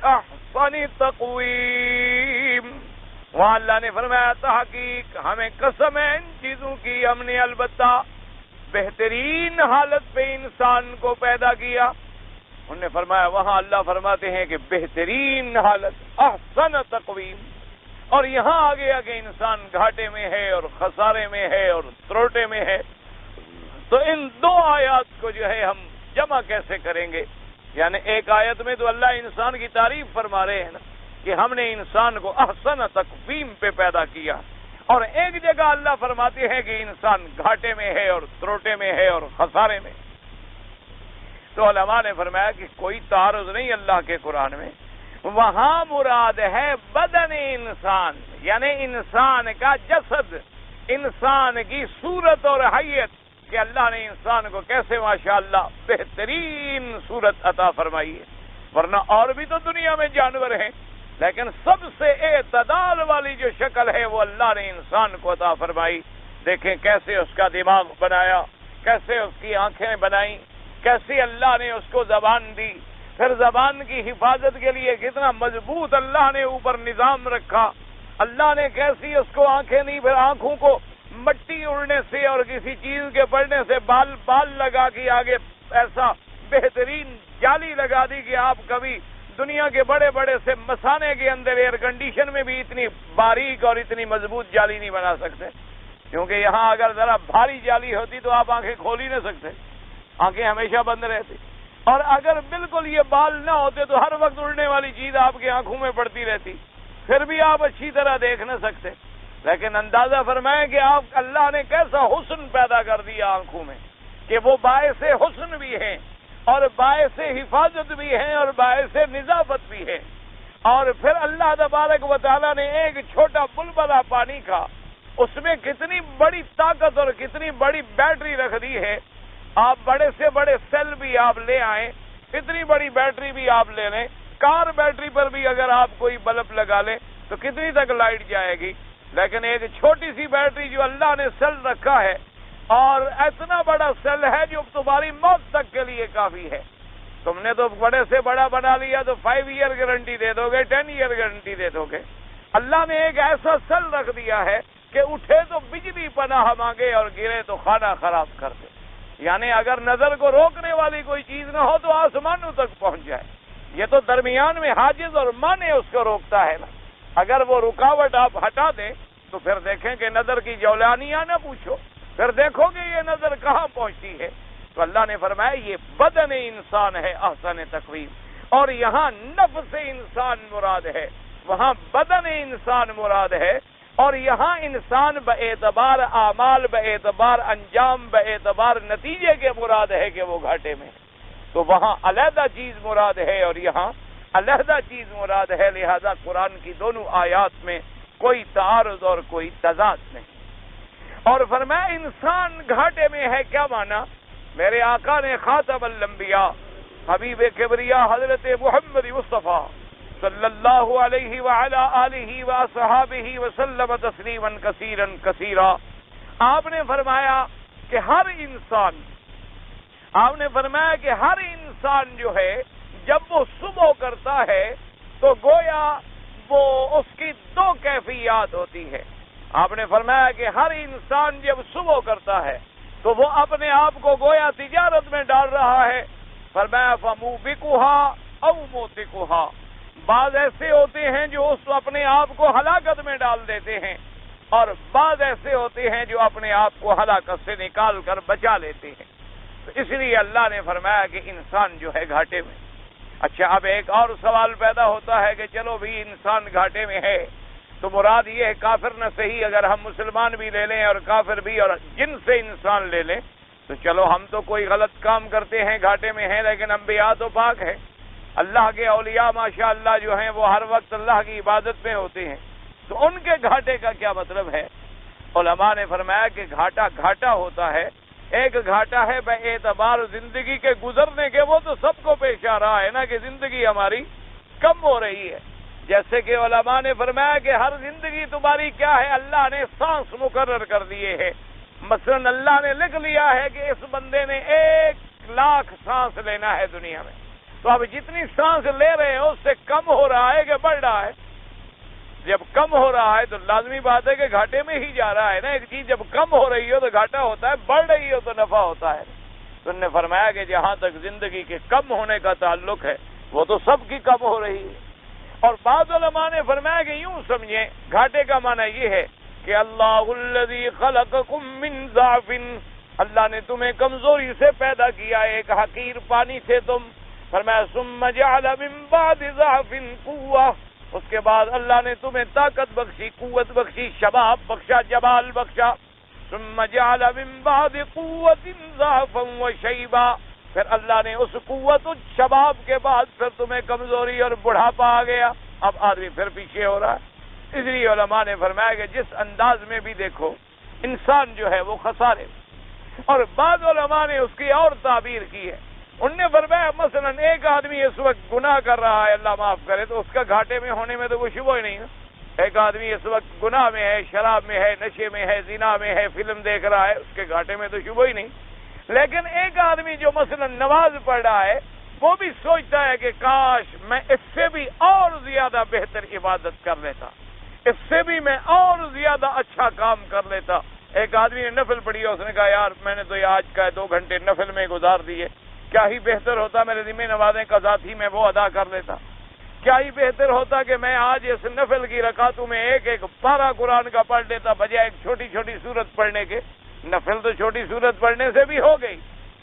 [SPEAKER 1] احسن تقویم، وہاں اللہ نے فرمایا تحقیق ہمیں قسم ہے ان چیزوں کی، ہم نے البتہ بہترین حالت پہ انسان کو پیدا کیا۔ انہوں نے فرمایا وہاں اللہ فرماتے ہیں کہ بہترین حالت، احسن تقویم، اور یہاں آ گیا کہ انسان گھاٹے میں ہے اور خسارے میں ہے اور تروٹے میں ہے۔ تو ان دو آیات کو جو ہے ہم جمع کیسے کریں گے؟ یعنی ایک آیت میں تو اللہ انسان کی تعریف فرما رہے ہیں نا کہ ہم نے انسان کو احسن تقویم پہ پیدا کیا، اور ایک جگہ اللہ فرماتے ہیں کہ انسان گھاٹے میں ہے اور تروٹے میں ہے اور خسارے میں۔ تو علماء نے فرمایا کہ کوئی تعارض نہیں اللہ کے قرآن میں، وہاں مراد ہے بدن انسان، یعنی انسان کا جسد، انسان کی صورت اور حیت، کہ اللہ نے انسان کو کیسے ماشاءاللہ بہترین صورت عطا فرمائی ہے۔ ورنہ اور بھی تو دنیا میں جانور ہیں، لیکن سب سے اعتدال والی جو شکل ہے وہ اللہ نے انسان کو عطا فرمائی۔ دیکھیں کیسے اس کا دماغ بنایا، کیسے اس کی آنکھیں بنائیں، کیسے اللہ نے اس کو زبان دی، پھر زبان کی حفاظت کے لیے کتنا مضبوط اللہ نے اوپر نظام رکھا، اللہ نے کیسی اس کو آنکھیں دی، پھر آنکھوں کو مٹی اڑنے سے اور کسی چیز کے پڑنے سے بال لگا کے آگے ایسا بہترین جالی لگا دی کہ آپ کبھی دنیا کے بڑے بڑے سے مسانے کے اندر ایئر کنڈیشن میں بھی اتنی باریک اور اتنی مضبوط جالی نہیں بنا سکتے، کیونکہ یہاں اگر ذرا بھاری جالی ہوتی تو آپ آنکھیں کھول ہی نہ سکتے، آنکھیں ہمیشہ بند رہتی، اور اگر بالکل یہ بال نہ ہوتے تو ہر وقت اڑنے والی چیز آپ کی آنکھوں میں پڑتی رہتی، پھر بھی آپ اچھی طرح دیکھ نہ سکتے۔ لیکن اندازہ فرمائیں کہ آپ اللہ نے کیسا حسن پیدا کر دیا آنکھوں میں کہ وہ باعث حسن بھی ہیں اور باعث حفاظت بھی ہیں اور باعث نظافت بھی ہے۔ اور پھر اللہ تبارک و تعالیٰ نے ایک چھوٹا بلبلہ پانی کا، اس میں کتنی بڑی طاقت اور کتنی بڑی بیٹری رکھ دی ہے۔ آپ بڑے سے بڑے سیل بھی آپ لے آئیں، اتنی بڑی بیٹری بھی آپ لے لیں، کار بیٹری پر بھی اگر آپ کوئی بلب لگا لیں تو کتنی تک لائٹ جائے گی، لیکن ایک چھوٹی سی بیٹری جو اللہ نے سیل رکھا ہے، اور اتنا بڑا سیل ہے جو تمہاری موت تک کے لیے کافی ہے۔ تم نے تو بڑے سے بڑا بنا لیا تو 5 ایئر گارنٹی دے دو گے، 10 ایئر گارنٹی دے دو گے۔ اللہ نے ایک ایسا سیل رکھ دیا ہے کہ اٹھے تو بجلی پناہ مانگے اور گرے تو کھانا خراب کر دے، یعنی اگر نظر کو روکنے والی کوئی چیز نہ ہو تو آسمانوں تک پہنچ جائے۔ یہ تو درمیان میں حاجز اور مانع اس کو روکتا ہے نا، اگر وہ رکاوٹ آپ ہٹا دیں تو پھر دیکھیں کہ نظر کی جولانیاں نہ پوچھو، پھر دیکھو گے یہ نظر کہاں پہنچتی ہے۔ تو اللہ نے فرمایا یہ بدن انسان ہے احسن تقویم، اور یہاں نفس انسان مراد ہے، وہاں بدن انسان مراد ہے، اور یہاں انسان باعتبار اعمال، باعتبار انجام، باعتبار نتیجے کے مراد ہے کہ وہ گھاٹے میں، تو وہاں علیحدہ چیز مراد ہے اور یہاں علیحدہ چیز مراد ہے۔ لہذا قرآن کی دونوں آیات میں کوئی تعارض اور کوئی تضاد نہیں۔ اور فرمایا انسان گھاٹے میں ہے، کیا مانا؟ میرے آقا نے خاتم الانبیاء حبیب کبریا حضرت محمد مصطفیٰ صلی اللہ علیہ وعلی آلہ وصحابہ وسلم تسلیما کثیرا کثیرا، آپ نے فرمایا کہ ہر انسان جو ہے جب وہ صبح کرتا ہے تو گویا وہ اس کی 2 کیفیات ہوتی ہے۔ آپ نے فرمایا کہ ہر انسان جب صبح کرتا ہے تو وہ اپنے آپ کو گویا تجارت میں ڈال رہا ہے۔ فرمایا فَمُوبِقُهَا أَوْ مُوتِقُهَا، بعض ایسے ہوتے ہیں جو اس اپنے آپ کو ہلاکت میں ڈال دیتے ہیں، اور بعض ایسے ہوتے ہیں جو اپنے آپ کو ہلاکت سے نکال کر بچا لیتے ہیں۔ تو اس لیے اللہ نے فرمایا کہ انسان جو ہے گھاٹے میں۔ اچھا، اب ایک اور سوال پیدا ہوتا ہے کہ چلو بھی انسان گھاٹے میں ہے تو مراد یہ ہے کافر نہ صحیح، اگر ہم مسلمان بھی لے لیں اور کافر بھی اور جن سے انسان لے لیں تو چلو ہم تو کوئی غلط کام کرتے ہیں گھاٹے میں ہیں، لیکن انبیاء تو پاک ہے، اللہ کے اولیاء ماشاءاللہ جو ہیں وہ ہر وقت اللہ کی عبادت میں ہوتے ہیں، تو ان کے گھاٹے کا کیا مطلب ہے؟ علماء نے فرمایا کہ گھاٹا ہوتا ہے، ایک گھاٹا ہے بے اعتبار زندگی کے گزرنے کے، وہ تو سب کو پیش آ رہا ہے نا کہ زندگی ہماری کم ہو رہی ہے۔ جیسے کہ علماء نے فرمایا کہ ہر زندگی تمہاری کیا ہے، اللہ نے سانس مقرر کر دیے ہیں۔ مثلا اللہ نے لکھ لیا ہے کہ اس بندے نے 1,00,000 سانس لینا ہے دنیا میں، تو اب جتنی سانس لے رہے ہیں اس سے کم ہو رہا ہے کہ بڑھ رہا ہے؟ جب کم ہو رہا ہے تو لازمی بات ہے کہ گھاٹے میں ہی جا رہا ہے نا۔ ایک چیز جب کم ہو رہی ہو تو گھاٹا ہوتا ہے، بڑھ رہی ہو تو نفع ہوتا ہے۔ تو انہوں نے فرمایا کہ جہاں تک زندگی کے کم ہونے کا تعلق ہے وہ تو سب کی کم ہو رہی ہے۔ اور بعض علماء نے فرمایا کہ یوں سمجھیں، گھاٹے کا معنی یہ ہے کہ اللہ الذی خلقکم من ضعف اللہ نے تمہیں کمزوری سے پیدا کیا، ایک حقیر پانی سے تم، فرمایا ثم جعل من بعد ضعف قوة، اس کے بعد اللہ نے تمہیں طاقت بخشی، قوت بخشی، شباب بخشا، جمال بخشا، ثم جعل من بعد قوة ضعفا وشيبا، پھر اللہ نے اس قوت و شباب کے بعد پھر تمہیں کمزوری اور بڑھاپا آ گیا، اب آدمی پھر پیچھے ہو رہا ہے۔ اس لیے علماء نے فرمایا کہ جس انداز میں بھی دیکھو انسان جو ہے وہ خسارے، اور بعض علماء نے اس کی اور تعبیر کی ہے، ان نے فرمایا مثلا ایک آدمی اس وقت گناہ کر رہا ہے، اللہ معاف کرے، تو اس کا گھاٹے میں ہونے میں تو کوئی شبہ ہی نہیں نا۔ ایک آدمی اس وقت گناہ میں ہے، شراب میں ہے، نشے میں ہے، زنا میں ہے، فلم دیکھ رہا ہے، اس کے گھاٹے میں تو شبہ ہی نہیں۔ لیکن ایک آدمی جو مثلا نماز پڑھ رہا ہے، وہ بھی سوچتا ہے کہ کاش میں اس سے بھی اور زیادہ بہتر عبادت کر لیتا، اس سے بھی میں اور زیادہ اچھا کام کر لیتا۔ ایک آدمی نے نفل پڑھی ہے، اس نے کہا یار میں نے تو یہ آج کا 2 گھنٹے نفل میں گزار دیے، کیا ہی بہتر ہوتا میرے ذمہ نمازیں قضا تھی میں وہ ادا کر لیتا، کیا ہی بہتر ہوتا کہ میں آج اس نفل کی رکعتوں میں ایک ایک پارہ قرآن کا پڑھ لیتا بجائے ایک چھوٹی چھوٹی سورت پڑھنے کے۔ نفل تو چھوٹی سورت پڑھنے سے بھی ہو گئی،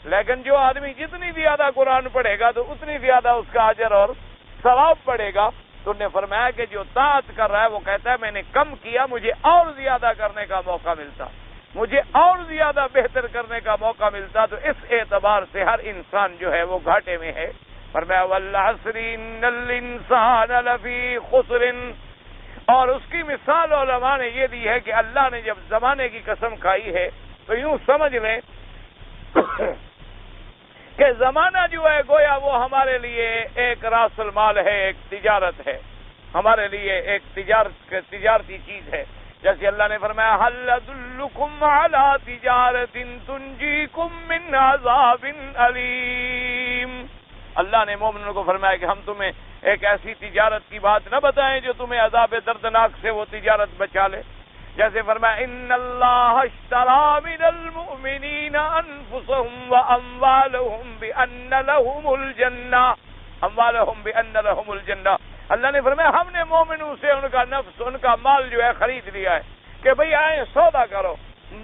[SPEAKER 1] لیکن جو آدمی جتنی زیادہ قرآن پڑھے گا تو اتنی زیادہ اس کا اجر اور ثواب پڑے گا۔ تو انہوں نے فرمایا کہ جو طاعت کر رہا ہے وہ کہتا ہے میں نے کم کیا، مجھے اور زیادہ کرنے کا موقع ملتا، مجھے اور زیادہ بہتر کرنے کا موقع ملتا۔ تو اس اعتبار سے ہر انسان جو ہے وہ گھاٹے میں ہے۔ فرمایا والعصر ان الانسان لفی خسر، اور اس کی مثال علماء نے یہ دی ہے کہ اللہ نے جب زمانے کی قسم کھائی ہے تو یوں سمجھ لیں کہ زمانہ جو ہے گویا وہ ہمارے لیے ایک راس المال ہے، ایک تجارت ہے، ہمارے لیے ایک تجارتی چیز ہے۔ جیسے اللہ نے فرمایا هل ادلکم علی تجارت تنجیکم من عذاب علیم، اللہ نے مومنوں کو فرمایا کہ ہم تمہیں ایک ایسی تجارت کی بات نہ بتائیں جو تمہیں عذاب دردناک سے وہ تجارت بچا لے۔ جیسے فرمایا ان اللہ اشتری من المؤمنین انفسهم واموالهم بان لهم الجنہ، اموالهم بان لهم الجنہ، اللہ نے فرمایا ہم نے مومنوں سے ان کا نفس، ان کا مال جو ہے خرید لیا ہے کہ بھئی آئیں سودا کرو،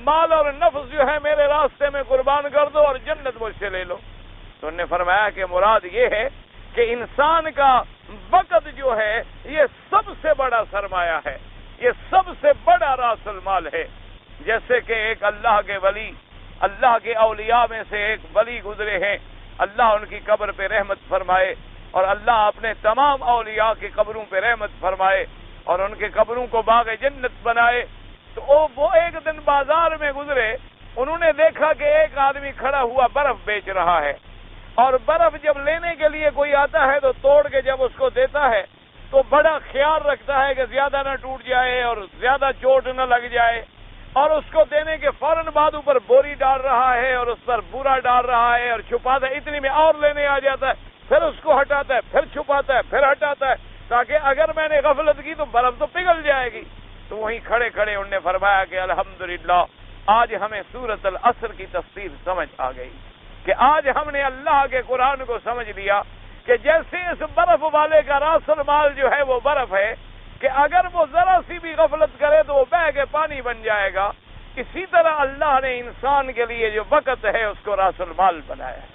[SPEAKER 1] مال اور نفس جو ہے میرے راستے میں قربان کر دو اور جنت مجھ سے لے لو۔ تو انہوں نے فرمایا کہ مراد یہ ہے کہ انسان کا وقت جو ہے یہ سب سے بڑا سرمایہ ہے، یہ سب سے بڑا راس المال ہے۔ جیسے کہ ایک اللہ کے ولی، اللہ کے اولیاء میں سے ایک ولی گزرے ہیں، اللہ ان کی قبر پہ رحمت فرمائے، اور اللہ اپنے تمام اولیاء کی قبروں پہ رحمت فرمائے اور ان کے قبروں کو باغ جنت بنائے۔ تو وہ ایک دن بازار میں گزرے، انہوں نے دیکھا کہ ایک آدمی کھڑا ہوا برف بیچ رہا ہے، اور برف جب لینے کے لیے کوئی آتا ہے تو توڑ کے جب اس کو دیتا ہے تو بڑا خیال رکھتا ہے کہ زیادہ نہ ٹوٹ جائے اور زیادہ چوٹ نہ لگ جائے، اور اس کو دینے کے فوراً بعد اوپر بوری ڈال رہا ہے اور اس پر بورا ڈال رہا ہے اور چھپاتا ہے، اتنی میں اور لینے آ جاتا ہے، پھر اس کو ہٹاتا ہے، پھر چھپاتا ہے، پھر ہٹاتا ہے، تاکہ اگر میں نے غفلت کی تو برف تو پگھل جائے گی۔ تو وہیں کھڑے کھڑے انہوں نے فرمایا کہ الحمدللہ آج ہمیں سورۃ العصر کی تفسیر سمجھ آ گئی، کہ آج ہم نے اللہ کے قرآن کو سمجھ لیا کہ جیسے اس برف والے کا راس المال جو ہے وہ برف ہے کہ اگر وہ ذرا سی بھی غفلت کرے تو وہ بہہ کے پانی بن جائے گا، اسی طرح اللہ نے انسان کے لیے جو وقت ہے اس کو راس المال بنایا ہے۔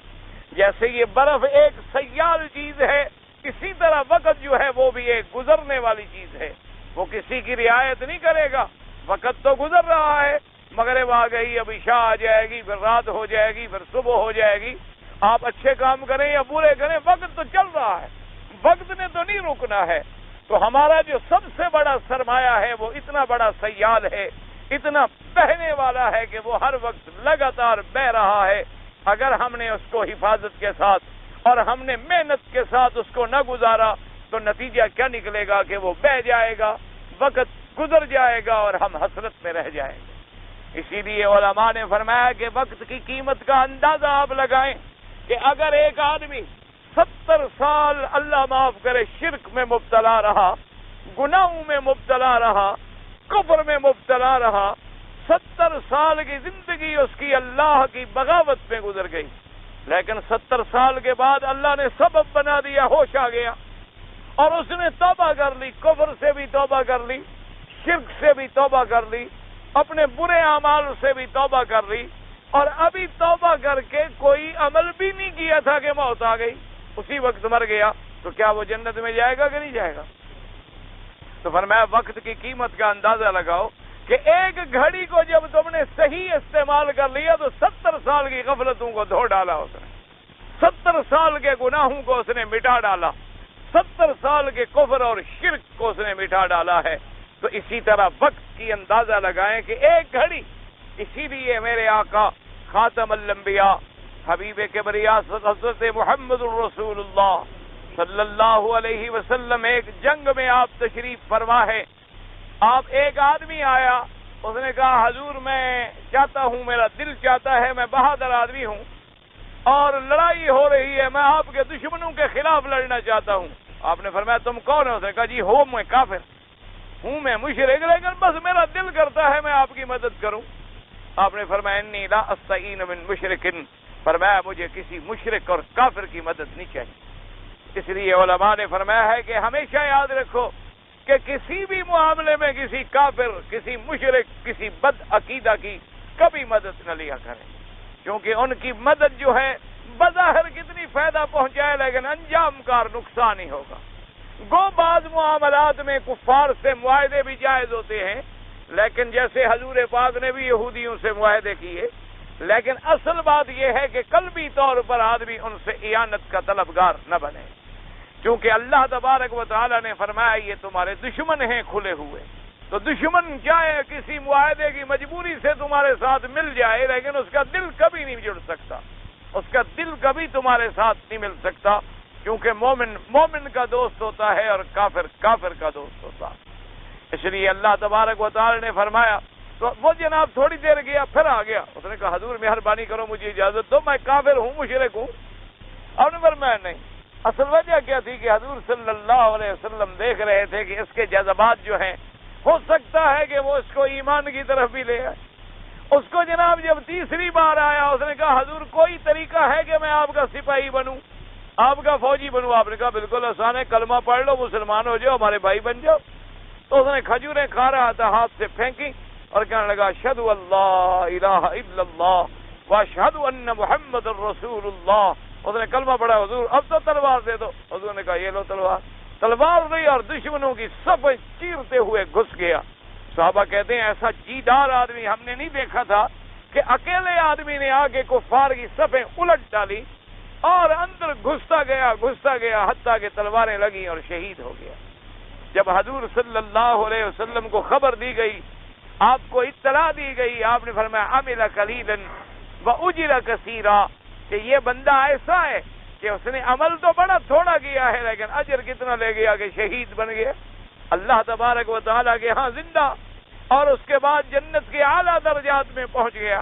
[SPEAKER 1] جیسے یہ برف ایک سیال چیز ہے، اسی طرح وقت جو ہے وہ بھی ایک گزرنے والی چیز ہے، وہ کسی کی رعایت نہیں کرے گا۔ وقت تو گزر رہا ہے، مغرب آ گئی، اب عشاء آ جائے گی، پھر رات ہو جائے گی، پھر صبح ہو جائے گی، آپ اچھے کام کریں یا برے کریں، وقت تو چل رہا ہے، وقت نے تو نہیں رکنا ہے۔ تو ہمارا جو سب سے بڑا سرمایہ ہے وہ اتنا بڑا سیال ہے، اتنا بہنے والا ہے کہ وہ ہر وقت لگاتار بہ رہا ہے۔ اگر ہم نے اس کو حفاظت کے ساتھ اور ہم نے محنت کے ساتھ اس کو نہ گزارا تو نتیجہ کیا نکلے گا کہ وہ بہ جائے گا، وقت گزر جائے گا اور ہم حسرت میں رہ جائیں گے۔ اسی لیے علماء نے فرمایا کہ وقت کی قیمت کا اندازہ آپ لگائیں کہ اگر ایک آدمی 70 سال اللہ معاف کرے شرک میں مبتلا رہا، گناہوں میں مبتلا رہا، کفر میں مبتلا رہا، 70 سال کی زندگی اس کی اللہ کی بغاوت میں گزر گئی، لیکن 70 سال کے بعد اللہ نے سبب بنا دیا، ہوش آ گیا اور اس نے توبہ کر لی، کفر سے بھی توبہ کر لی، شرک سے بھی توبہ کر لی، اپنے برے اعمال سے بھی توبہ کر لی، اور ابھی توبہ کر کے کوئی عمل بھی نہیں کیا تھا کہ موت آ گئی، اسی وقت مر گیا، تو کیا وہ جنت میں جائے گا کہ نہیں جائے گا؟ تو فرمایا وقت کی قیمت کا اندازہ لگاؤ کہ ایک گھڑی کو جب تم نے صحیح استعمال کر لیا تو 70 سال کی غفلتوں کو دھو ڈالا اس نے، 70 سال کے گناہوں کو اس نے مٹا ڈالا، 70 سال کے کفر اور شرک کو اس نے مٹا ڈالا ہے۔ تو اسی طرح وقت کی اندازہ لگائیں کہ ایک گھڑی، اسی لیے میرے آقا خاتم الانبیاء حبیب کبریا حضرت محمد الرسول اللہ صلی اللہ علیہ وسلم ایک جنگ میں آپ تشریف فرما ہے، آپ ایک آدمی آیا، اس نے کہا حضور میں چاہتا ہوں، میرا دل چاہتا ہے، میں بہادر آدمی ہوں اور لڑائی ہو رہی ہے، میں آپ کے دشمنوں کے خلاف لڑنا چاہتا ہوں۔ آپ نے فرمایا تم کون ہو؟ اس نے کہا جی ہوں میں کافر ہوں، میں مشرک، لیکن بس میرا دل کرتا ہے میں آپ کی مدد کروں۔ آپ نے فرمایا انی لا استعین من مشرک، فرمایا مجھے کسی مشرک اور کافر کی مدد نہیں چاہیے۔ اس لیے علماء نے فرمایا ہے کہ ہمیشہ یاد رکھو کہ کسی بھی معاملے میں کسی کافر، کسی مشرک، کسی بد عقیدہ کی کبھی مدد نہ لیا کریں، کیونکہ ان کی مدد جو ہے بظاہر کتنی فائدہ پہنچائے لیکن انجام کار نقصان ہی ہوگا۔ گو بعض معاملات میں کفار سے معاہدے بھی جائز ہوتے ہیں، لیکن جیسے حضور پاک نے بھی یہودیوں سے معاہدے کیے، لیکن اصل بات یہ ہے کہ قلبی طور پر آدمی ان سے اعانت کا طلبگار نہ بنے، کیونکہ اللہ تبارک و تعالی نے فرمایا یہ تمہارے دشمن ہیں کھلے ہوئے، تو دشمن چاہے کسی معاہدے کی مجبوری سے تمہارے ساتھ مل جائے لیکن اس کا دل کبھی نہیں جڑ سکتا، اس کا دل کبھی تمہارے ساتھ نہیں مل سکتا، کیونکہ مومن مومن کا دوست ہوتا ہے اور کافر کافر کا دوست ہوتا ہے۔ اس لیے اللہ تبارک و تعالی نے فرمایا، تو وہ جناب تھوڑی دیر گیا پھر آ گیا، اس نے کہا حضور مہربانی کرو مجھے اجازت دو، میں کافر ہوں مشرک ہوں۔ اور نے فرمایا نہیں، اصل وجہ کیا تھی کہ حضور صلی اللہ علیہ وسلم دیکھ رہے تھے کہ اس کے جذبات جو ہیں ہو سکتا ہے کہ وہ اس کو ایمان کی طرف بھی لے آئے۔ اس کو جناب جب تیسری بار آیا اس نے کہا حضور کوئی طریقہ ہے کہ میں آپ کا سپاہی بنوں، آپ کا فوجی بنوں؟ آپ نے کہا بالکل آسان ہے، کلمہ پڑھ لو، مسلمان ہو جاؤ، ہمارے بھائی بن جاؤ۔ تو اس نے کھجوریں کھا رہا تھا، ہاتھ سے پھینکی اور کہنے لگا اشہد ان لا الہ الا اللہ واشہد ان محمد الرسول اللہ۔ اس نے کلمہ پڑھا، حضور اب تو تلوار دے دو۔ حضور نے کہا یہ لو تلوار، تلوار دی اور دشمنوں کی صف چیرتے ہوئے گھس گیا۔ صحابہ کہتے ہیں ایسا جیدار آدمی ہم نے نہیں دیکھا تھا کہ اکیلے آدمی نے آگے کفار کی صفیں الٹ ڈالی اور اندر گھستا گیا حتیٰ کہ تلواریں لگیں اور شہید ہو گیا۔ جب حضور صلی اللہ علیہ وسلم کو خبر دی گئی، آپ کو اطلاع دی گئی، آپ نے فرمایا عمل قلیلا واجر کثیرا، کہ یہ بندہ ایسا ہے کہ اس نے عمل تو بڑا تھوڑا کیا ہے لیکن اجر کتنا لے گیا کہ شہید بن گیا اللہ تبارک و تعالیٰ کے ہاں زندہ، اور اس کے بعد جنت کے اعلیٰ درجات میں پہنچ گیا۔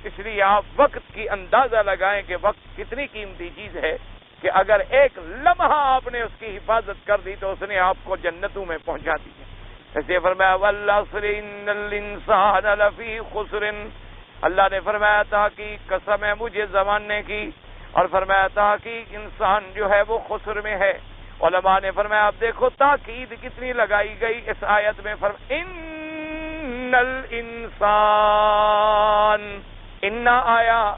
[SPEAKER 1] اس لیے آپ وقت کی اندازہ لگائیں کہ وقت کتنی قیمتی چیز ہے کہ اگر ایک لمحہ آپ نے اس کی حفاظت کر دی تو اس نے آپ کو جنتوں میں پہنچا دی۔ ایسے فرمایا والعصر ان الانسان لفی خسر، اللہ نے فرمایا تحقیق قسم ہے مجھے زمانے کی، اور فرمایا تحقیق انسان جو ہے وہ خسر میں ہے۔ علماء نے فرمایا اب دیکھو تاکید کتنی لگائی گئی اس آیت میں، ان الانسان، ان آیا،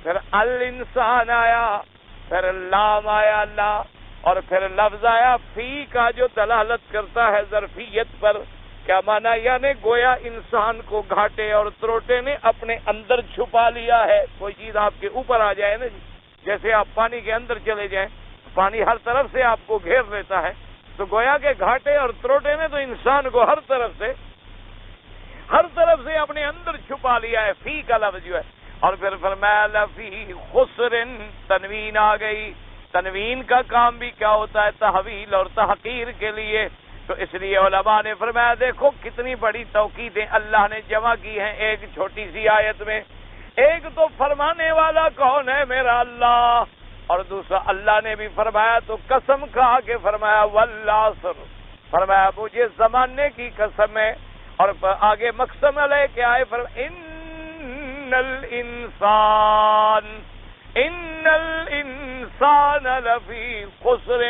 [SPEAKER 1] پھر الانسان آیا، پھر لام آیا لا، اور پھر لفظ آیا فی کا جو دلالت کرتا ہے ظرفیت پر۔ کیا مانا؟ یعنی گویا انسان کو گھاٹے اور تروٹے نے اپنے اندر چھپا لیا ہے۔ کوئی چیز آپ کے اوپر آ جائے نا جی، جیسے آپ پانی کے اندر چلے جائیں، پانی ہر طرف سے آپ کو گھیر لیتا ہے، تو گویا کے گھاٹے اور تروٹے نے تو انسان کو ہر طرف سے اپنے اندر چھپا لیا ہے۔ فی کا لفظ جو ہے، اور پھر فرمایا لفی خسر، تنوین آ گئی۔ تنوین کا کام بھی کیا ہوتا ہے؟ تحویل اور تحقیر کے لیے۔ تو اس لیے علماء نے فرمایا دیکھو کتنی بڑی توقیدیں اللہ نے جمع کی ہیں ایک چھوٹی سی آیت میں۔ ایک تو فرمانے والا کون ہے؟ میرا اللہ، اور دوسرا اللہ نے بھی فرمایا تو قسم کھا کے فرمایا والعصر، فرمایا مجھے زمانے کی قسم ہے، اور آگے مقسم علیہ کے آئے فرمایا ان الانسان لفی خسر،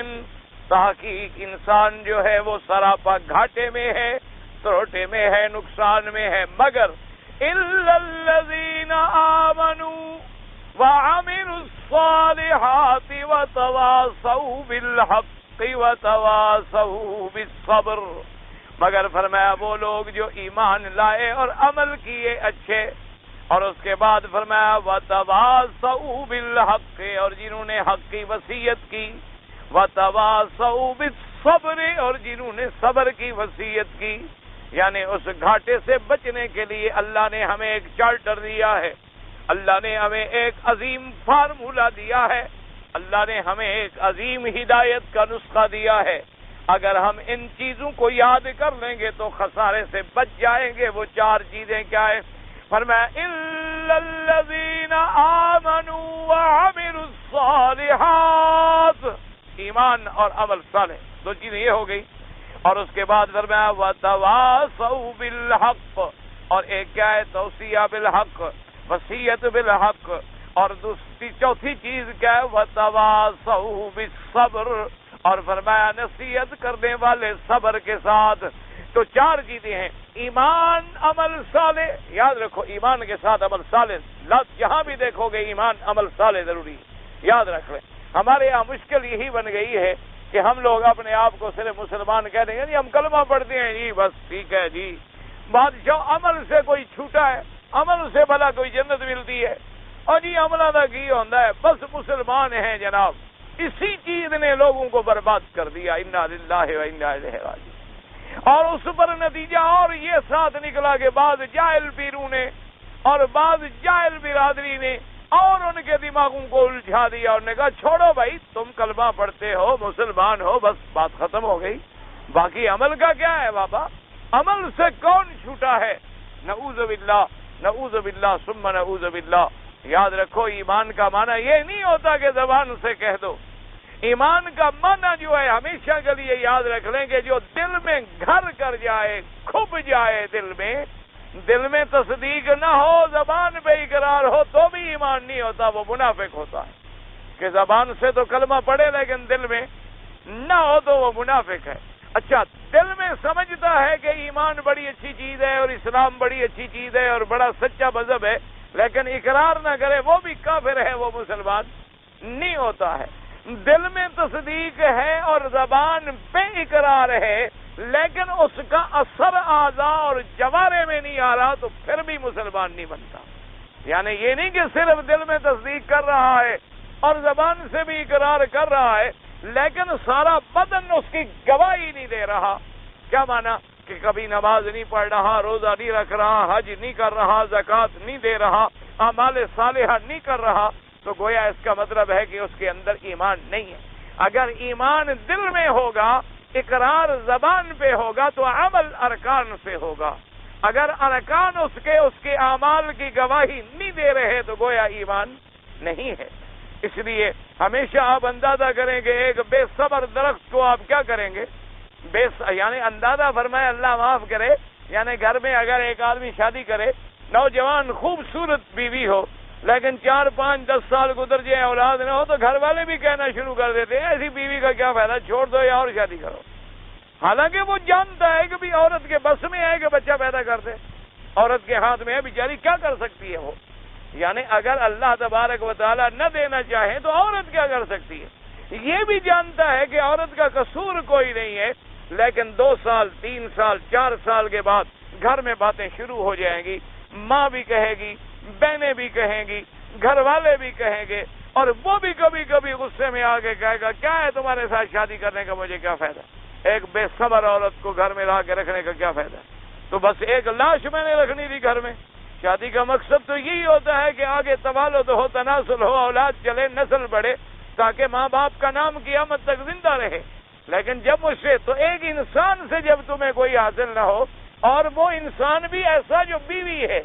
[SPEAKER 1] تحقیق انسان جو ہے وہ سراپا گھاٹے میں ہے، تروٹے میں ہے، نقصان میں ہے، مگر الا الذین الذین آمنوا وعملوا الصالحات وتواصوا بالحق وتواصوا بالصبر، مگر فرمایا وہ لوگ جو ایمان لائے اور عمل کیے اچھے، اور اس کے بعد فرمایا وتواصوا بالحق، اور جنہوں نے حق کی وصیت کی، وتواصوا بالصبر، اور جنہوں نے صبر کی وصیت کی۔ یعنی اس گھاٹے سے بچنے کے لیے اللہ نے ہمیں ایک چارٹر دیا ہے، اللہ نے ہمیں ایک عظیم فارمولہ دیا ہے، اللہ نے ہمیں ایک عظیم ہدایت کا نسخہ دیا ہے۔ اگر ہم ان چیزوں کو یاد کر لیں گے تو خسارے سے بچ جائیں گے۔ وہ چار چیزیں کیا ہیں؟ فرمایا الا الذین آمنوا وعملوا الصالحات، ایمان اور عمل صالح، دو چیزیں یہ ہو گئی۔ اور اس کے بعد فرمایا وتواصوا بالحق، اور ایک کیا ہے؟ توصیہ بالحق، وصیت بالحق، اور دوسری چوتھی چیز کیا ہے؟ وتواصوا بالصبر، اور فرمایا نصیحت کرنے والے صبر کے ساتھ۔ تو چار چیزیں ہیں، ایمان، عمل صالح، یاد رکھو ایمان کے ساتھ عمل صالح، لفظ جہاں بھی دیکھو گے ایمان عمل صالح ضروری ہے، یاد رکھ لیں۔ ہمارے یہاں مشکل یہی بن گئی ہے کہ ہم لوگ اپنے آپ کو صرف مسلمان کہہ دیں گے، ہم کلمہ پڑھتے ہیں جی بس ٹھیک ہے جی، بادشاہ عمل سے کوئی چھوٹا ہے، عمل سے بھلا کوئی جنت ملتی ہے، اور جی عملہ دا کی ہوتا ہے، بس مسلمان ہیں جناب۔ اسی چیز نے لوگوں کو برباد کر دیا، انا للہ و انا الیہ راجعون۔ اور اس پر نتیجہ اور یہ ساتھ نکلا کہ بعض جاہل پیروں نے اور بعض جاہل برادری نے اور ان کے دماغوں کو الجھا دیا، اور نے کہا چھوڑو بھائی، تم کلمہ پڑھتے ہو، مسلمان ہو، بس بات ختم ہو گئی، باقی عمل کا کیا ہے بابا؟ عمل سے کون چھوٹا ہے؟ نعوذ باللہ، نعوذ باللہ ثم نعوذ باللہ۔ یاد رکھو ایمان کا معنی یہ نہیں ہوتا کہ زبان سے کہہ دو، ایمان کا معنی جو ہے ہمیشہ کے لیے یاد رکھ لیں کہ جو دل میں گھر کر جائے، کھپ جائے دل میں تصدیق نہ ہو، زبان پہ اقرار ہو تو بھی ایمان نہیں ہوتا، وہ منافق ہوتا ہے۔ کہ زبان سے تو کلمہ پڑھے لیکن دل میں نہ ہو تو وہ منافق ہے۔ اچھا، دل میں سمجھتا ہے کہ ایمان بڑی اچھی چیز ہے اور اسلام بڑی اچھی چیز ہے اور بڑا سچا مذہب ہے، لیکن اقرار نہ کرے، وہ بھی کافر ہے، وہ مسلمان نہیں ہوتا ہے۔ دل میں تصدیق ہے اور زبان پہ اقرار ہے، لیکن اس کا اثر اعضاء اور جوارے میں نہیں آ رہا، تو پھر بھی مسلمان نہیں بنتا۔ یعنی یہ نہیں کہ صرف دل میں تصدیق کر رہا ہے اور زبان سے بھی اقرار کر رہا ہے، لیکن سارا بدن اس کی گواہی نہیں دے رہا۔ کیا معنی؟ کہ کبھی نماز نہیں پڑھ رہا، روزہ نہیں رکھ رہا، حج نہیں کر رہا، زکوٰۃ نہیں دے رہا، اعمال صالحہ نہیں کر رہا، تو گویا اس کا مطلب ہے کہ اس کے اندر ایمان نہیں ہے۔ اگر ایمان دل میں ہوگا، اقرار زبان پہ ہوگا، تو عمل ارکان سے ہوگا۔ اگر ارکان اس کے اعمال کی گواہی نہیں دے رہے تو گویا ایمان نہیں ہے۔ اس لیے ہمیشہ آپ اندازہ کریں کہ ایک بے صبر درخت کو آپ کیا کریں گے؟ یعنی اندازہ فرمائے، اللہ معاف کرے، یعنی گھر میں اگر ایک آدمی شادی کرے، نوجوان خوبصورت بیوی ہو، لیکن 4 5 10 سال گزر جائے، اولاد نہ ہو، تو گھر والے بھی کہنا شروع کر دیتے ہیں ایسی بیوی کا کیا فائدہ، چھوڑ دو یا اور شادی کرو۔ حالانکہ وہ جانتا ہے کہ بھی عورت کے بس میں ہے کہ بچہ پیدا کر دے، عورت کے ہاتھ میں ہے، بیچاری کیا کر سکتی ہے وہ؟ یعنی اگر اللہ تبارک و تعالیٰ نہ دینا چاہے تو عورت کیا کر سکتی ہے؟ یہ بھی جانتا ہے کہ عورت کا قصور کوئی نہیں ہے، لیکن 2 سال 3 سال 4 سال کے بعد گھر میں باتیں شروع ہو جائیں گی، ماں بھی کہے گی، بہنیں بھی کہیں گی، گھر والے بھی کہیں گے، اور وہ بھی کبھی کبھی غصے میں آ کے کہے گا کیا ہے تمہارے ساتھ شادی کرنے کا، مجھے کیا فائدہ؟ ایک بے صبر عورت کو گھر میں لا کے رکھنے کا کیا فائدہ؟ تو بس ایک لاش میں نے رکھنی تھی گھر میں۔ شادی کا مقصد تو یہی ہوتا ہے کہ آگے توالد ہو، تناسل ہو، اولاد چلے، نسل بڑھے، تاکہ ماں باپ کا نام قیامت تک زندہ رہے۔ لیکن جب مجھ سے تو ایک انسان سے جب تمہیں کوئی حاصل نہ ہو، اور وہ انسان بھی ایسا جو بیوی ہے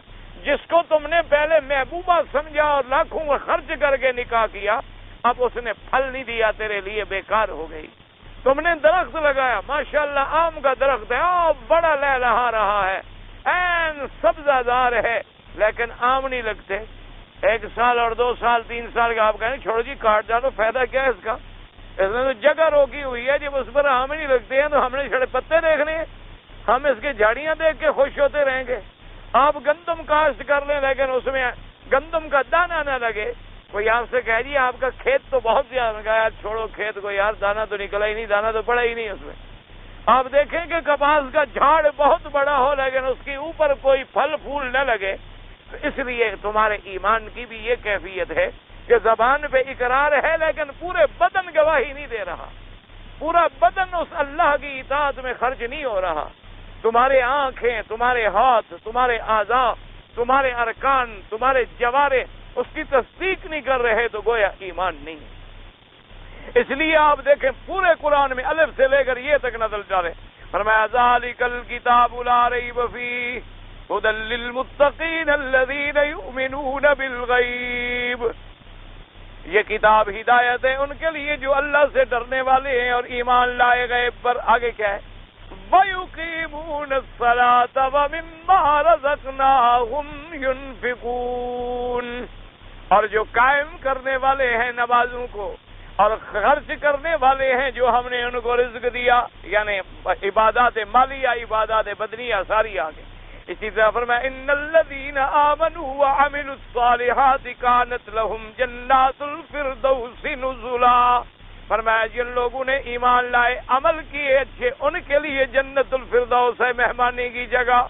[SPEAKER 1] جس کو تم نے پہلے محبوبہ سمجھا اور لاکھوں خرچ کر کے نکاح کیا، اب اس نے پھل نہیں دیا، تیرے لیے بیکار ہو گئی۔ تم نے درخت لگایا، ماشاءاللہ آم کا درخت ہے، بڑا لہلہا رہا ہے، این سبزہ دار ہے، لیکن آم نہیں لگتے۔ 1 سال اور 2 سال 3 سال کا آپ کہیں چھوڑو جی کاٹ ڈالو، فائدہ کیا ہے اس کا؟ اس نے تو جگہ روکی ہوئی ہے، جب اس پر آم نہیں لگتے ہیں تو ہم نے چھڑے پتے دیکھنے ہیں، ہم اس کی جھاڑیاں دیکھ کے خوش ہوتے رہیں گے۔ آپ گندم کاشت کر لیں لیکن اس میں گندم کا دانہ نہ لگے. کوئی آپ سے کہہ جی آپ کا کھیت تو بہت زیادہ لگا. یار چھوڑو کھیت کو یار, دانہ تو نکلا ہی نہیں, دانہ تو پڑا ہی نہیں اس میں. آپ دیکھیں کہ کپاس کا جھاڑ بہت بڑا ہو لیکن اس کے اوپر کوئی پھل پھول نہ لگے. تو اس لیے تمہارے ایمان کی بھی یہ کیفیت ہے کہ زبان پہ اقرار ہے لیکن پورے بدن گواہی نہیں دے رہا, پورا بدن اس اللہ کی اطاعت میں خرچ نہیں ہو رہا. تمہارے آنکھیں, تمہارے ہاتھ, تمہارے اعضاء, تمہارے ارکان, تمہارے جوارے اس کی تصدیق نہیں کر رہے تو گویا ایمان نہیں. اس لیے آپ دیکھیں پورے قرآن میں الف سے لے کر یہ تک نظر ڈالیں. فرمایا ذالک الکتاب لا ریب فیہ ھدی للمتقین الذین یؤمنون بالغیب. یہ کتاب ہدایت ہے ان کے لیے جو اللہ سے ڈرنے والے ہیں اور ایمان لائے غیب پر. آگے کیا ہے؟ وَيُقِيمُونَ الصَّلَاةَ وَمِمَّا رَزَقْنَاهُمْ يُنْفِقُونَ. اور جو قائم کرنے والے ہیں نمازوں کو اور خرچ کرنے والے ہیں جو ہم نے ان کو رزق دیا, یعنی عبادات مالیہ, عبادات بدنیہ ساری آگے. اسی طرح فرمایا ان الذین آمنوا وعملوا الصالحات کانت لهم جنات الفردوس نزلا. فرمایا جن لوگوں نے ایمان لائے, عمل کیے اچھے, ان کے لیے جنت الفردوس ہے مہمانی کی جگہ.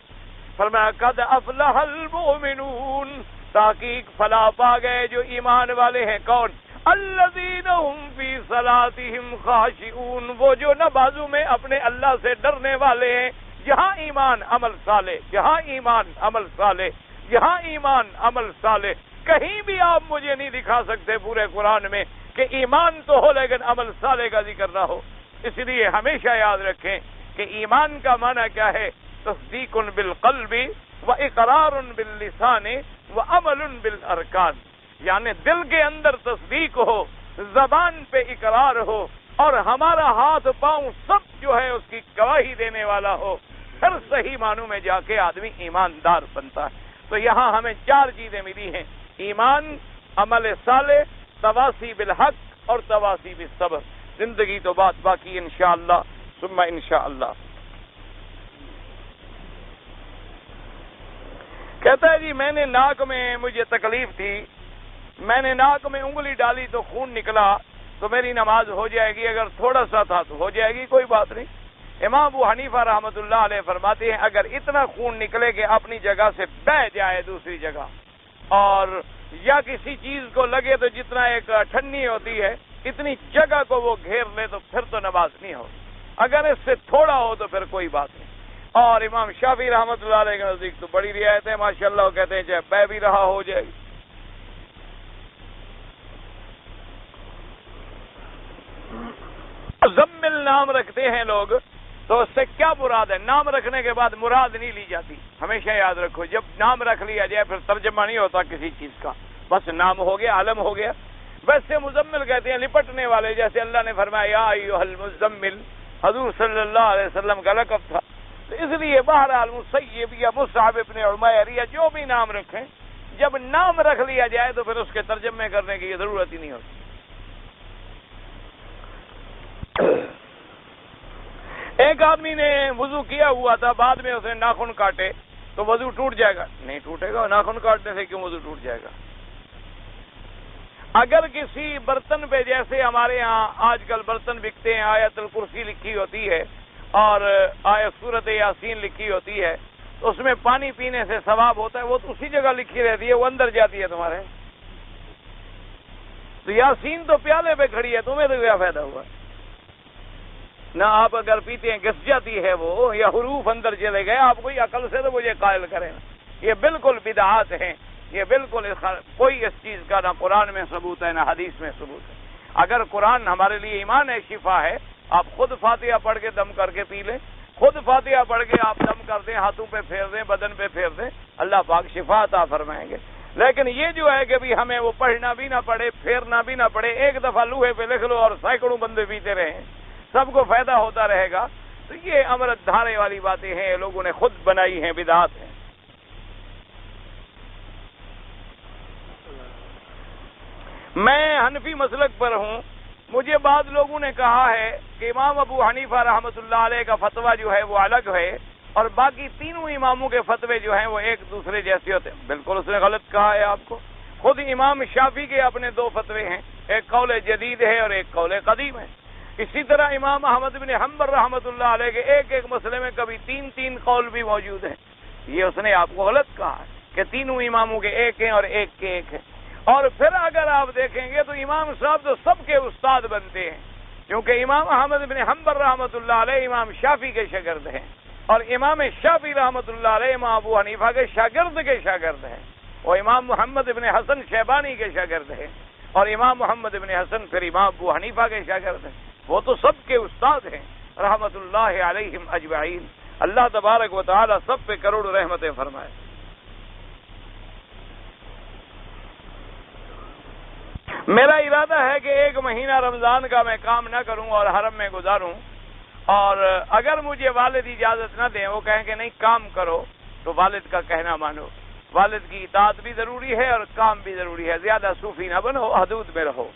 [SPEAKER 1] فرمایا قد افلح المؤمنون, تحقیق فلاح پا گئے جو ایمان والے ہیں. کون؟ الذین هم فی صلاتهم خاشعون, وہ جو نمازوں میں اپنے اللہ سے ڈرنے والے ہیں. جہاں ایمان عمل صالح, جہاں ایمان عمل صالح, جہاں ایمان عمل صالح. کہیں بھی آپ مجھے نہیں دکھا سکتے پورے قرآن میں کہ ایمان تو ہو لیکن عمل صالح کا ذکر نہ ہو. اس لیے ہمیشہ یاد رکھیں کہ ایمان کا معنی کیا ہے؟ تصدیق بالقلب و اقرار باللسان و عمل بالارکان. یعنی دل کے اندر تصدیق ہو, زبان پہ اقرار ہو, اور ہمارا ہاتھ پاؤں سب جو ہے اس کی گواہی دینے والا ہو. پھر صحیح معنوں میں جا کے آدمی ایماندار بنتا ہے. تو یہاں ہمیں 4 چیزیں ملی ہیں: ایمان, عمل صالح, تواصی بالحق اور تواصی بالصبر. زندگی تو بات باقی انشاءاللہ ثم انشاءاللہ. کہتا ہے جی میں نے ناک میں مجھے تکلیف تھی, میں نے ناک میں انگلی ڈالی تو خون نکلا, تو میری نماز ہو جائے گی؟ اگر تھوڑا سا تھا تو ہو جائے گی, کوئی بات نہیں. امام ابو حنیفہ رحمۃ اللہ علیہ فرماتے ہیں اگر اتنا خون نکلے کہ اپنی جگہ سے بہ جائے دوسری جگہ, اور یا کسی چیز کو لگے تو جتنا ایک ٹھنی ہوتی ہے اتنی جگہ کو وہ گھیر لے تو پھر تو نماز نہیں ہو. اگر اس سے تھوڑا ہو تو پھر کوئی بات نہیں. اور امام شافعی رحمۃ اللہ علیہ کے نزدیک تو بڑی رعایت ہے ماشاءاللہ, وہ کہتے ہیں چاہے بہ بھی رہا ہو جائے گی. مزمل نام رکھتے ہیں لوگ تو اس سے کیا مراد ہے؟ نام رکھنے کے بعد مراد نہیں لی جاتی. ہمیشہ یاد رکھو جب نام رکھ لیا جائے پھر ترجمہ نہیں ہوتا کسی چیز کا, بس نام ہو گیا, عالم ہو گیا. ویسے مزمل کہتے ہیں لپٹنے والے, جیسے اللہ نے فرمایا یا ایھا المزمل, حضور صلی اللہ علیہ وسلم کا لقب تھا. تو اس لیے بہرحال مسیب یا مصعب ابن عمیر یا جو بھی نام رکھیں, جب نام رکھ لیا جائے تو پھر اس کے ترجمے کرنے کی ضرورت ہی نہیں ہوتی. ایک آدمی نے وضو کیا ہوا تھا, بعد میں اس نے ناخن کاٹے تو وضو ٹوٹ جائے گا؟ نہیں ٹوٹے گا. ناخن کاٹنے سے کیوں وضو ٹوٹ جائے گا؟ اگر کسی برتن پہ, جیسے ہمارے ہاں آج کل برتن بکتے ہیں, آیت الکرسی لکھی ہوتی ہے اور آیت سورت یاسین لکھی ہوتی ہے, تو اس میں پانی پینے سے ثواب ہوتا ہے, وہ تو اسی جگہ لکھی رہتی ہے, وہ اندر جاتی ہے تمہارے. تو یاسین تو پیالے پہ کھڑی ہے, تمہیں تو کیا فائدہ ہوا؟ نہ آپ اگر پیتے ہیں گس جاتی ہے وہ, یا حروف اندر چلے گئے. آپ کوئی عقل سے تو مجھے قائل کریں. یہ بالکل بدعات ہیں, یہ بالکل کوئی اس چیز کا نہ قرآن میں ثبوت ہے نہ حدیث میں ثبوت ہے. اگر قرآن ہمارے لیے ایمان ہے, شفا ہے, آپ خود فاتحہ پڑھ کے دم کر کے پی لیں, خود فاتحہ پڑھ کے آپ دم کر دیں, ہاتھوں پہ پھیر دیں, بدن پہ پھیر دیں, اللہ پاک شفا عطا فرمائیں گے. لیکن یہ جو ہے کہ بھی ہمیں وہ پڑھنا بھی نہ پڑے, پھیرنا بھی نہ پڑے, ایک دفعہ لوہے پہ لکھ لو اور سینکڑوں بندے پیتے رہیں, سب کو فائدہ ہوتا رہے گا, تو یہ امرت دھارے والی باتیں ہیں, لوگوں نے خود بنائی ہیں, بدعات ہیں. میں حنفی مسلک پر ہوں. مجھے بعض لوگوں نے کہا ہے کہ امام ابو حنیفہ رحمۃ اللہ علیہ کا فتویٰ جو ہے وہ الگ ہے, اور باقی تینوں اماموں کے فتوے جو ہیں وہ ایک دوسرے جیسے ہوتے ہیں. بالکل اس نے غلط کہا ہے آپ کو. خود امام شافعی کے اپنے دو فتوے ہیں، ایک قول جدید ہے اور ایک قول قدیم ہے. اسی طرح امام احمد بن حنبل رحمۃ اللہ علیہ کے ایک مسئلے میں کبھی تین قول بھی موجود ہیں. یہ اس نے آپ کو غلط کہا ہے کہ تینوں اماموں کے ایک ہیں اور ایک کے ایک ہیں. اور پھر اگر آپ دیکھیں گے تو امام صاحب تو سب کے استاد بنتے ہیں، کیونکہ امام احمد بن حنبل رحمۃ اللہ علیہ امام شافعی کے شاگرد ہیں، اور امام شافعی رحمۃ اللہ علیہ امام ابو حنیفہ کے شاگرد ہیں، اور امام محمد بن حسن شیبانی کے شاگرد ہیں، اور امام محمد بن حسن پھر امام ابو حنیفہ کے شاگرد ہیں. وہ تو سب کے استاد ہیں رحمۃ اللہ علیہم اجمعین. اللہ تبارک و تعالی سب پہ کروڑ رحمتیں فرمائے. میرا ارادہ ہے کہ ایک مہینہ رمضان کا میں کام نہ کروں اور حرم میں گزاروں، اور اگر مجھے والد اجازت نہ دیں، وہ کہیں کہ نہیں کام کرو، تو والد کا کہنا مانو. والد کی اطاعت بھی ضروری ہے اور کام بھی ضروری ہے. زیادہ صوفی نہ بنو، حدود میں رہو،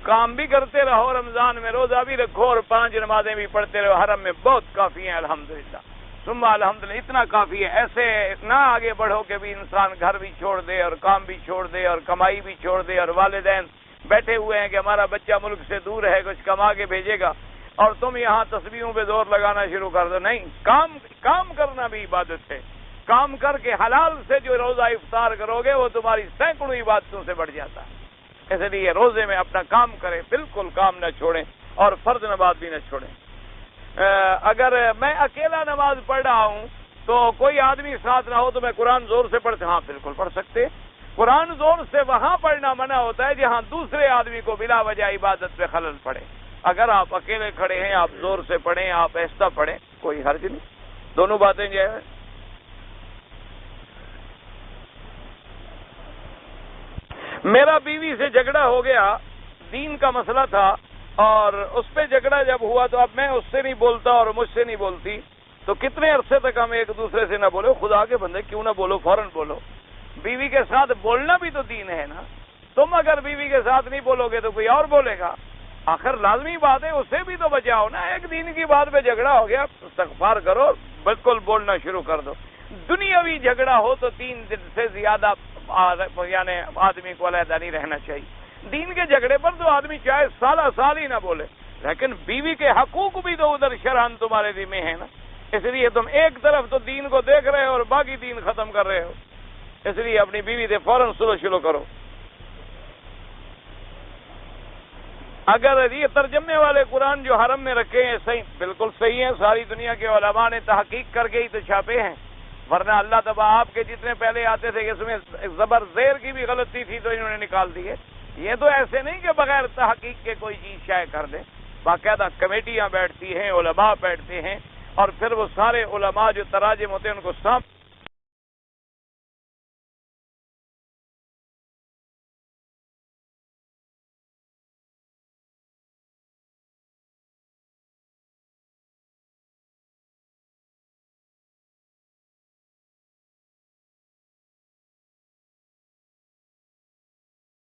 [SPEAKER 1] کام بھی کرتے رہو، رمضان میں روزہ بھی رکھو اور 5 نمازیں بھی پڑھتے رہو. حرم میں بہت کافی ہیں الحمدللہ، ثم الحمدللہ، اتنا کافی ہے. ایسے نہ آگے بڑھو کہ بھی انسان گھر بھی چھوڑ دے اور کام بھی چھوڑ دے اور کمائی بھی چھوڑ دے، اور والدین بیٹھے ہوئے ہیں کہ ہمارا بچہ ملک سے دور ہے، کچھ کما کے بھیجے گا، اور تم یہاں تسبیحوں پہ زور لگانا شروع کر دو. نہیں، کام کرنا بھی عبادت ہے. کام کر کے حلال سے جو روزہ افطار کرو گے وہ تمہاری سینکڑوں عبادتوں سے بڑھ جاتا ہے. اس لیے روزے میں اپنا کام کریں، بالکل کام نہ چھوڑیں، اور فرض نماز بھی نہ چھوڑیں. اگر میں اکیلا نماز پڑھ رہا ہوں تو کوئی آدمی ساتھ نہ ہو تو میں قرآن زور سے پڑھتے، ہاں بالکل پڑھ سکتے. قرآن زور سے وہاں پڑھنا منع ہوتا ہے جہاں دوسرے آدمی کو بلا وجہ عبادت پہ خلل پڑے. اگر آپ اکیلے کھڑے ہیں، آپ زور سے پڑھیں، آپ ایسا پڑھیں، کوئی حرج نہیں. دونوں باتیں جو ہے. میرا بیوی سے جھگڑا ہو گیا، دین کا مسئلہ تھا، اور اس پہ جھگڑا جب ہوا تو اب میں اس سے نہیں بولتا اور مجھ سے نہیں بولتی، تو کتنے عرصے تک ہم ایک دوسرے سے نہ بولو؟ خدا کے بندے کیوں نہ بولو، فوراً بولو. بیوی کے ساتھ بولنا بھی تو دین ہے نا. تم اگر بیوی کے ساتھ نہیں بولو گے تو کوئی اور بولے گا. آخر لازمی بات ہے، اسے بھی تو بچاؤ نا. ایک دین کی بات پہ جھگڑا ہو گیا، استغفار کرو، بالکل بولنا شروع کر دو. دنیاوی جھگڑا ہو تو 3 دن سے زیادہ یعنی آدمی کو علیحدہ نہیں رہنا چاہیے. دین کے جھگڑے پر تو آدمی چاہے سال ہی نہ بولے، لیکن بیوی کے حقوق بھی تو ادھر شرعاً تمہارے ذمہ ہے نا. اس لیے تم ایک طرف تو دین کو دیکھ رہے ہو اور باقی دین ختم کر رہے ہو. اس لیے اپنی بیوی سے فوراً صلح شروع کرو. اگر یہ ترجمے والے قرآن جو حرم میں رکھے ہیں صحیح، بالکل صحیح ہیں، ساری دنیا کے علماء نے تحقیق کر کے ہی تو چھاپے ہیں، ورنہ اللہ تبارک آپ کے جتنے پہلے آتے تھے کہ اس میں زبر زیر کی بھی غلطی تھی تو انہوں نے نکال دی ہے. یہ تو ایسے نہیں کہ بغیر تحقیق کے کوئی چیز شائع کر دیں. باقاعدہ کمیٹیاں بیٹھتی ہیں، علماء بیٹھتے ہیں، اور پھر وہ سارے علماء جو تراجم ہوتے ہیں ان کو سب